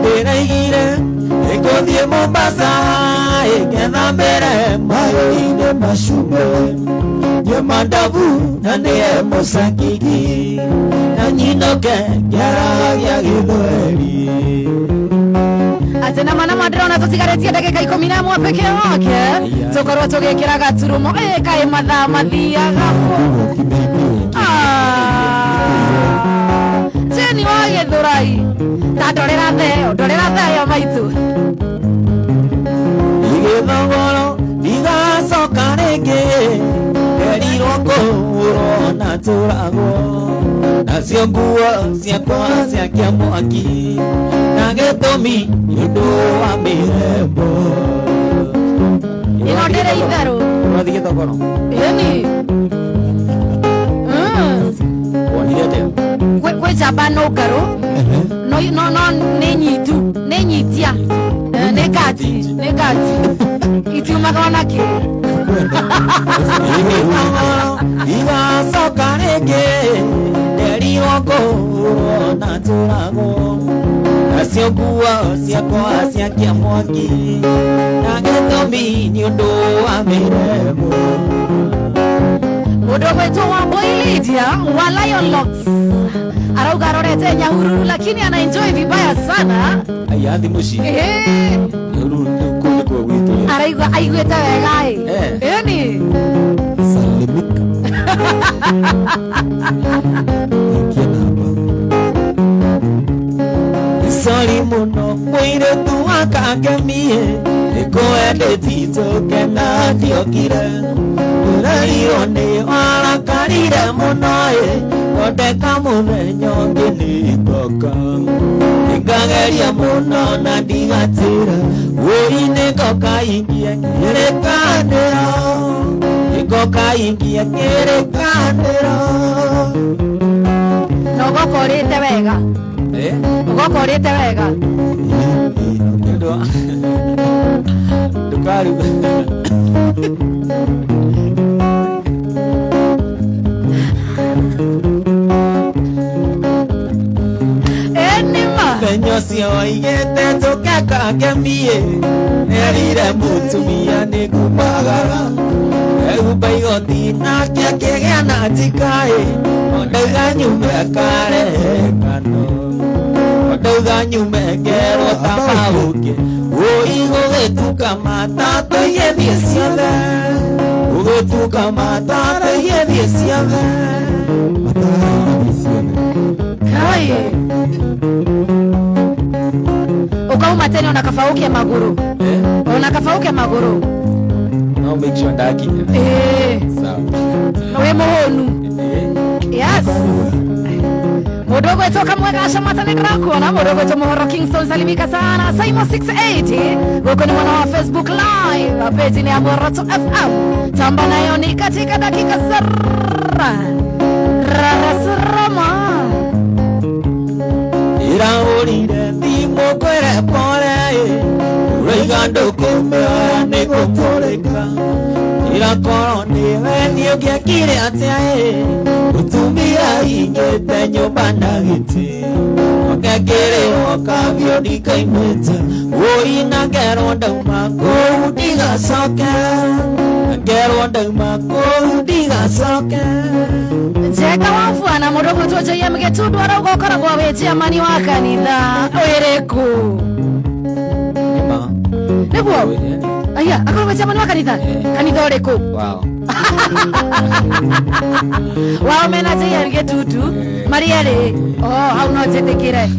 [SPEAKER 1] Ndĩraigire nĩngũthiĩ Mombasa igetha mbere maĩ-inĩ macumbe nyuma ndabu na ndembo sakigi na nyinoke ngĩaragia gĩthweri
[SPEAKER 2] Atena mana ndĩrona tũtigarĩtie ndagĩka 11 peke yake tũkorwo tũgĩkĩra gaturumo kaĩ mathaa mathiaga Jeni wa Gĩthũrai ta ndorera theo maitũ
[SPEAKER 1] igĩthogoro igacoka rĩngĩ nderirwo kũhũrwo na tũragwo nacio nguo ciakwa ciakia mwaki na gĩtũmi nĩ ũndũ wa mĩrembo
[SPEAKER 2] ĩno ndĩrĩ itherũ
[SPEAKER 1] ũrathiĩ gĩthogoro
[SPEAKER 2] ĩni
[SPEAKER 1] wonire atĩa
[SPEAKER 2] kwĩ njamba nũngarũ no nĩ nyitu nĩ nyitia nĩ ngati itiumaga ona kĩ
[SPEAKER 1] igacoka rĩngĩ nderirwo kũhũrwo na tũragwo nacio nguo ciakwa ciakia mwaki na gĩtũmi nĩ ũndũ wa mĩrembo
[SPEAKER 2] Mũndũ gwĩtwo Wambui Lydia wa Lion Locks arauga arorete Nyahururu lakini ana enjoy vibaya sana.
[SPEAKER 1] Ayathi muci Nyahururu kũndũ kwa gwitũ
[SPEAKER 2] Araigua aiguĩte wega ĩni
[SPEAKER 1] salimika Sorry mũno mũirĩtu wakangemie Nikuende tito kena diokire Rarione wala karire munoe Odeka mumenyo ngini goka Nikageria muno na digatira Uine goka ingia kire kandero Goka ingia kire kandero
[SPEAKER 2] No gokorite wega Gokorite wega
[SPEAKER 1] Dukari Benyosi oigete tukeka kemie Erire mutumia ni kumagara Eguba igoti na kia kegea na tikae Odega nyume kare kano Odega nyume gero tamahuke Uigo getuka matata yedie siale Ugetuka matata yedie siale
[SPEAKER 2] Kai Ukauma tena unakafauke maguru Unakafauke maguru
[SPEAKER 1] No make sure ndaki Sawa
[SPEAKER 2] Nowe mohonu Yes Mudogo etoka mwega ashamata negrakuona Mudogo eto muhoro Kingston salimika sana Saimo 680 Goko ni mwana wa Facebook Live Peti ni Amoroto FM Tamba na yoni katika dakika sarra Rarasrama
[SPEAKER 1] Iraulire Timo kwere pore Ureigando kumea Nego poreka Irakoro niwe Niogia kire atea Utumia ingete nyumba na giti Okekere okavyo dika imwete Uina gero ndauma Kudiga soke Gero ndauma Kudiga soke
[SPEAKER 2] Jeka wafuana mudogo tuwaje ya mgetudu wara ugokora kwa wechi ya mani wa kanitha Oireku Nebuo Aya, akoro wechi ya mani wa kanitha Kanitha oreku
[SPEAKER 1] Wow
[SPEAKER 2] Wao mena je ya mgetudu Mariere Oh, hau no jete kire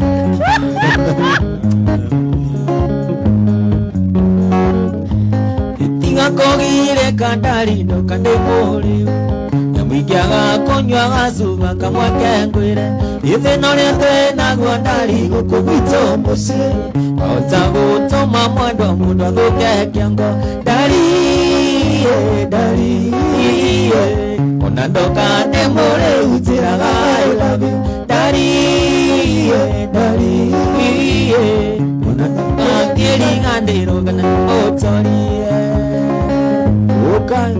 [SPEAKER 1] Tinga kogire kandari no kandemori Nyamwikiaga konywa gacuba kamwe kengwire Ithino rĩothe naguo ndari gũkũ gwitũ mũciĩ Ota gũtũma mwendwa mũndũ athũke kĩongo Ndari, ndari Ona ndokane mũrĩhutĩraga I love you Ndari, ndari Ona ndokangĩriganĩrwo kana ũtorie Ũkai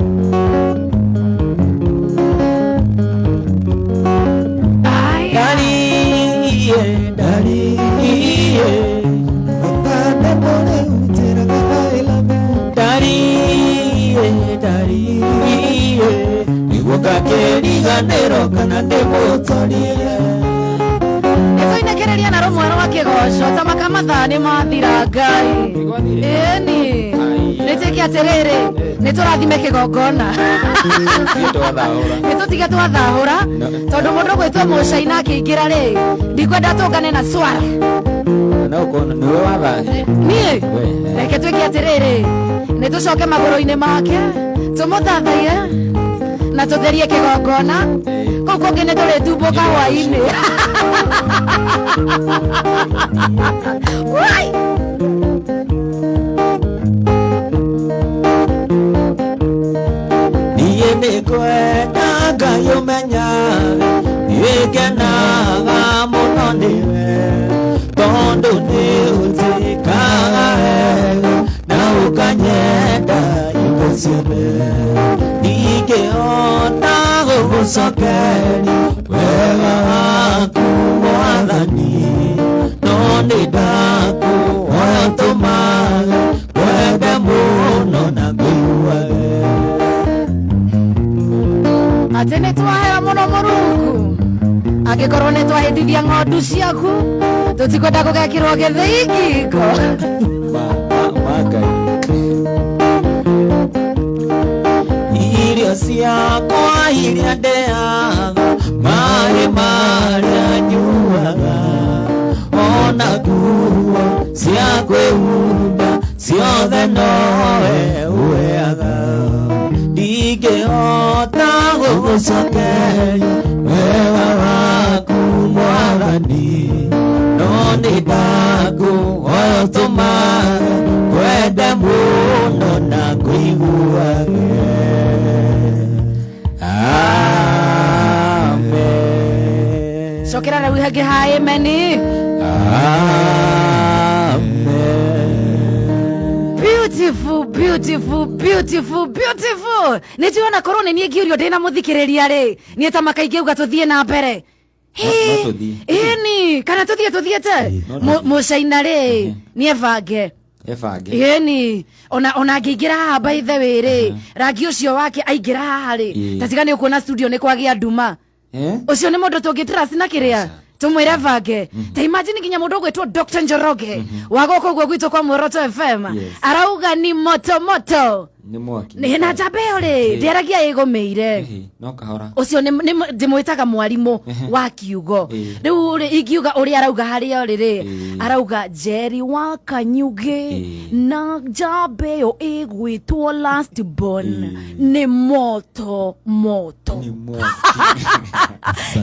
[SPEAKER 1] Gakeriganero kana ndemotorie
[SPEAKER 2] Ezo inakereria na romwero wa kigosho Tamaka mathani mathira ngai Eni Neteki aterere Neturathime kigongona Netutiga twathahura Tondu mundu gwitwa mucaina akiingira ri Ndikwenda tungane na swara
[SPEAKER 1] No kono niwe wathahi
[SPEAKER 2] Nie Reke tweke aterere Netucoke maguru-ini make Tumuthathaie Na tutherie kigongona Kou kungi ni turi tumbũka hwainĩ Wai
[SPEAKER 1] Niĩ nĩngwenda Ngai ũmenyaga Nĩngenaga mũno nĩwe Tondũ nĩũnjĩkaga wega Na ũkanyenda indo ciothe Ndingĩhota gũgũcokeria wega waku Mwathani No nĩndakũhoya tũmaga wende mũno na ngũiguage
[SPEAKER 2] Atĩ nĩtwahera mũno Mũrungu Angĩkorwo nĩtwahĩtithia ng'ondu ciaku Tũtikwenda gũgekĩrwo gĩthĩi ngingo
[SPEAKER 1] Magai Irio ciakwa iria ndĩaga Maĩ marĩa nyuaga Ona nguo cia kwĩhumba Cio mothe nowe uheaga ndingĩhota gũgũcokeria wega waku Mwathani no nĩ ndakũhoya ũtũmaga wende mũno na ngũiguage. Amen.
[SPEAKER 2] Cokera rau hangĩ ha amen. Beautiful, beautiful, beautiful, beautiful. Nĩnjũona korwo nĩ niĩ ngĩũrio ndĩna mũthikĩrĩria rĩ niĩ ta makaingĩuga tũthiĩ na mbere. Ĩni kana tũthiĩte mũcaina rĩ niĩ ebange Yeni ona ngĩingĩra haha by the way rĩ rangi ũcio wake aingĩra haha rĩ tatiga nĩ ũkuona studio nĩ kwagĩa nduma ũcio nĩ mũndũ tũngĩtrust na kĩrĩa tumwire vange ta imagine nginya mundu gwetwo Dr. Njoroge wagoko gwo gwitwo kwa Muoroto FM arauga ni moto moto
[SPEAKER 1] ni mwaki
[SPEAKER 2] ni na jabeo ri nderagia igumeire
[SPEAKER 1] no kahora
[SPEAKER 2] ucio ni ndimwitaga mwarimu wa kiugo riu ri ingiuga uri arauga haria ri arauga Jerry wa Kanyuge na jabeo igwitwo last born ni moto moto
[SPEAKER 1] ni mwaki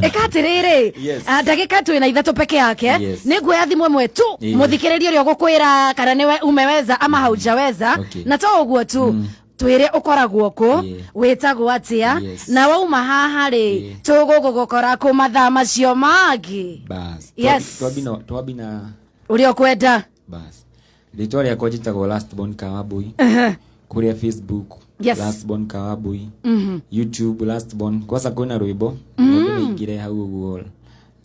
[SPEAKER 2] ekatiriri ndagika twina ithatũ peke yake ni nguoya thimũ ĩmwe tu muthikĩrĩria ũrĩa ũgũkwĩra kana nĩwe umeweza ama haujaweza na to ũguo tu twire ukoragwo ku witagwo atia na wauma haha ri tugugukora ku mathaa macio mangi
[SPEAKER 1] bas twabina
[SPEAKER 2] uri okwenda
[SPEAKER 1] bas ritoria kwa jitagwo last born Kawabui kuria Facebook last born Kawabui YouTube last born kwasa kuna rwimbo ngire hau uguo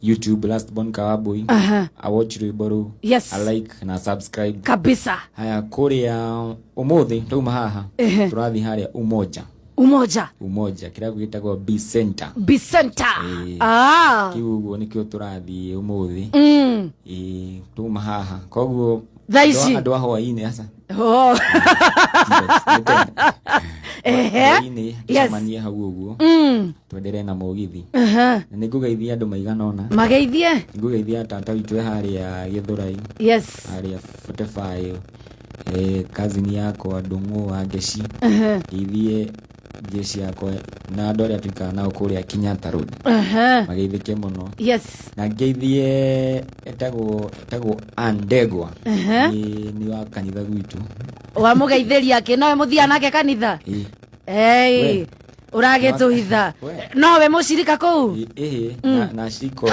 [SPEAKER 1] YouTube last born Kawabui I watch rwimbo ru I like na subscribe
[SPEAKER 2] kabisa
[SPEAKER 1] haya kuria umuthi tuma haha turathi haria umoja kiragu gitagwo B Center kiugo nikio turathi umuthi tuma haha koguo
[SPEAKER 2] thaici
[SPEAKER 1] andu aho ine asa manie hau uguo twendere na mugithi nigugeithia andu maigana ona
[SPEAKER 2] mageithie
[SPEAKER 1] nigugeithia tata witwe haria Githurai haria 45 kazini yako Ndung'u wa Ngeci geithie jeshi yako na andũ arĩa tuikara nao kũrĩa Kenyatta Road mageithĩke mũno na ngeithie etagwo Andegwa ni wa kanitha gwitũ
[SPEAKER 2] wa mũgeithĩria ke nowe mũthia nake kanitha ũragĩtũhitha nowe mũcirika kũu
[SPEAKER 1] na ciko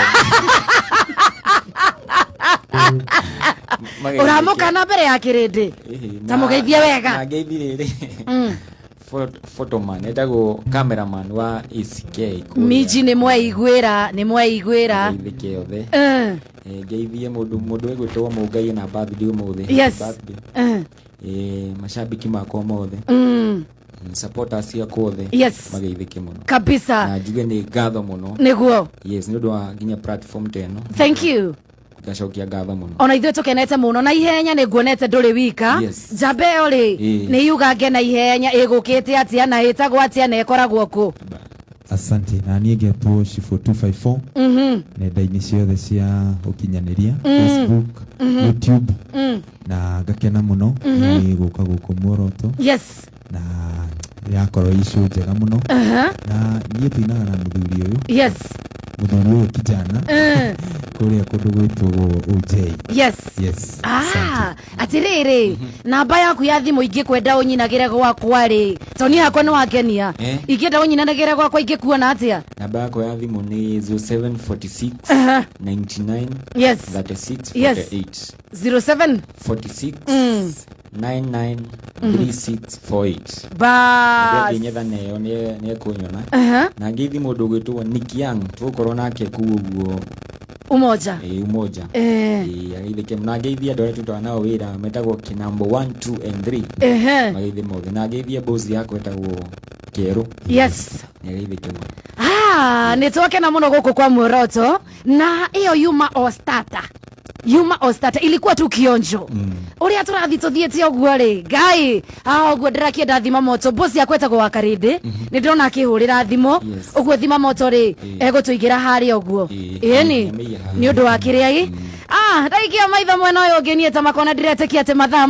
[SPEAKER 2] ũramũkana mbere ya kĩrĩndĩ ta mũgeithie wega
[SPEAKER 1] na ngeithie rĩrĩ photoman etagwo cameraman wa ACK
[SPEAKER 2] miji ni mwaiguira
[SPEAKER 1] ngithike yothe ngeithie mundu egwitwo Mũngai na birthday umuthi mashabiki makwa mothe supporters ya kothe mageithike muno
[SPEAKER 2] kabisa
[SPEAKER 1] na njuge ni ngatho muno
[SPEAKER 2] niguo
[SPEAKER 1] ni undu wa nginya platform teno
[SPEAKER 2] thank you
[SPEAKER 1] gacokia ngatho muno
[SPEAKER 2] ona ithuĩ tũkenete muno na ihenya nĩ nguonete ndũrĩ wika Jabeo rĩ nĩ yuga ngena ihenya ĩgũkĩte atia na ĩtagwo atia na ĩkoragwo kũ
[SPEAKER 19] asante na niĩ ngetwo Shifo 254 nenda-inĩ ciothe cia ũkinyanĩria Facebook YouTube na ngakena muno nĩ gũka gũkũ Muoroto na yakorwo icũ njega muno na niĩ tuinaga na mũthuri ũyũ mũthuri ũyũ kijana kũrĩa kũndũ gwĩtwo OJ
[SPEAKER 2] atirĩrĩ namba yaku ya thimũ ingĩkwenda ũnyinagĩre gwakwa rĩ toni hakwa nĩ wangenia ingĩenda ũnyinagĩre gwakwa ingĩkuona atĩa
[SPEAKER 1] namba yakwa ya thimũ nĩ 0746 99 36 48 0746 99 3648
[SPEAKER 2] bas
[SPEAKER 1] nyetha neyo nĩ kunyona na ngithi mũndũ gwĩtwo Nick Young tukorwo nake kuguo
[SPEAKER 2] umoja
[SPEAKER 1] ageithike na ngeithia andũ arĩa tutaga nao wĩra metagwo Kinambo 1 2 and 3 mageithi mothe na ngeithia boss yako etagwo Keru ageithike mũno
[SPEAKER 2] nĩ twakena mũno gũkũ kwa Muoroto na ĩyo Yuma Ostata ilikuwa tu kionjo uria turathi tuthiete oguo ri ngai oguo ndirakienda thima moto boss yakwetagwo wa Karindi ni ndona akihurira thimo oguo thima moto ri egutuigira hari oguo ni undu wa kiria ndaikia maitho mwena uyu ngenie ta makona ndiretekia te mathaa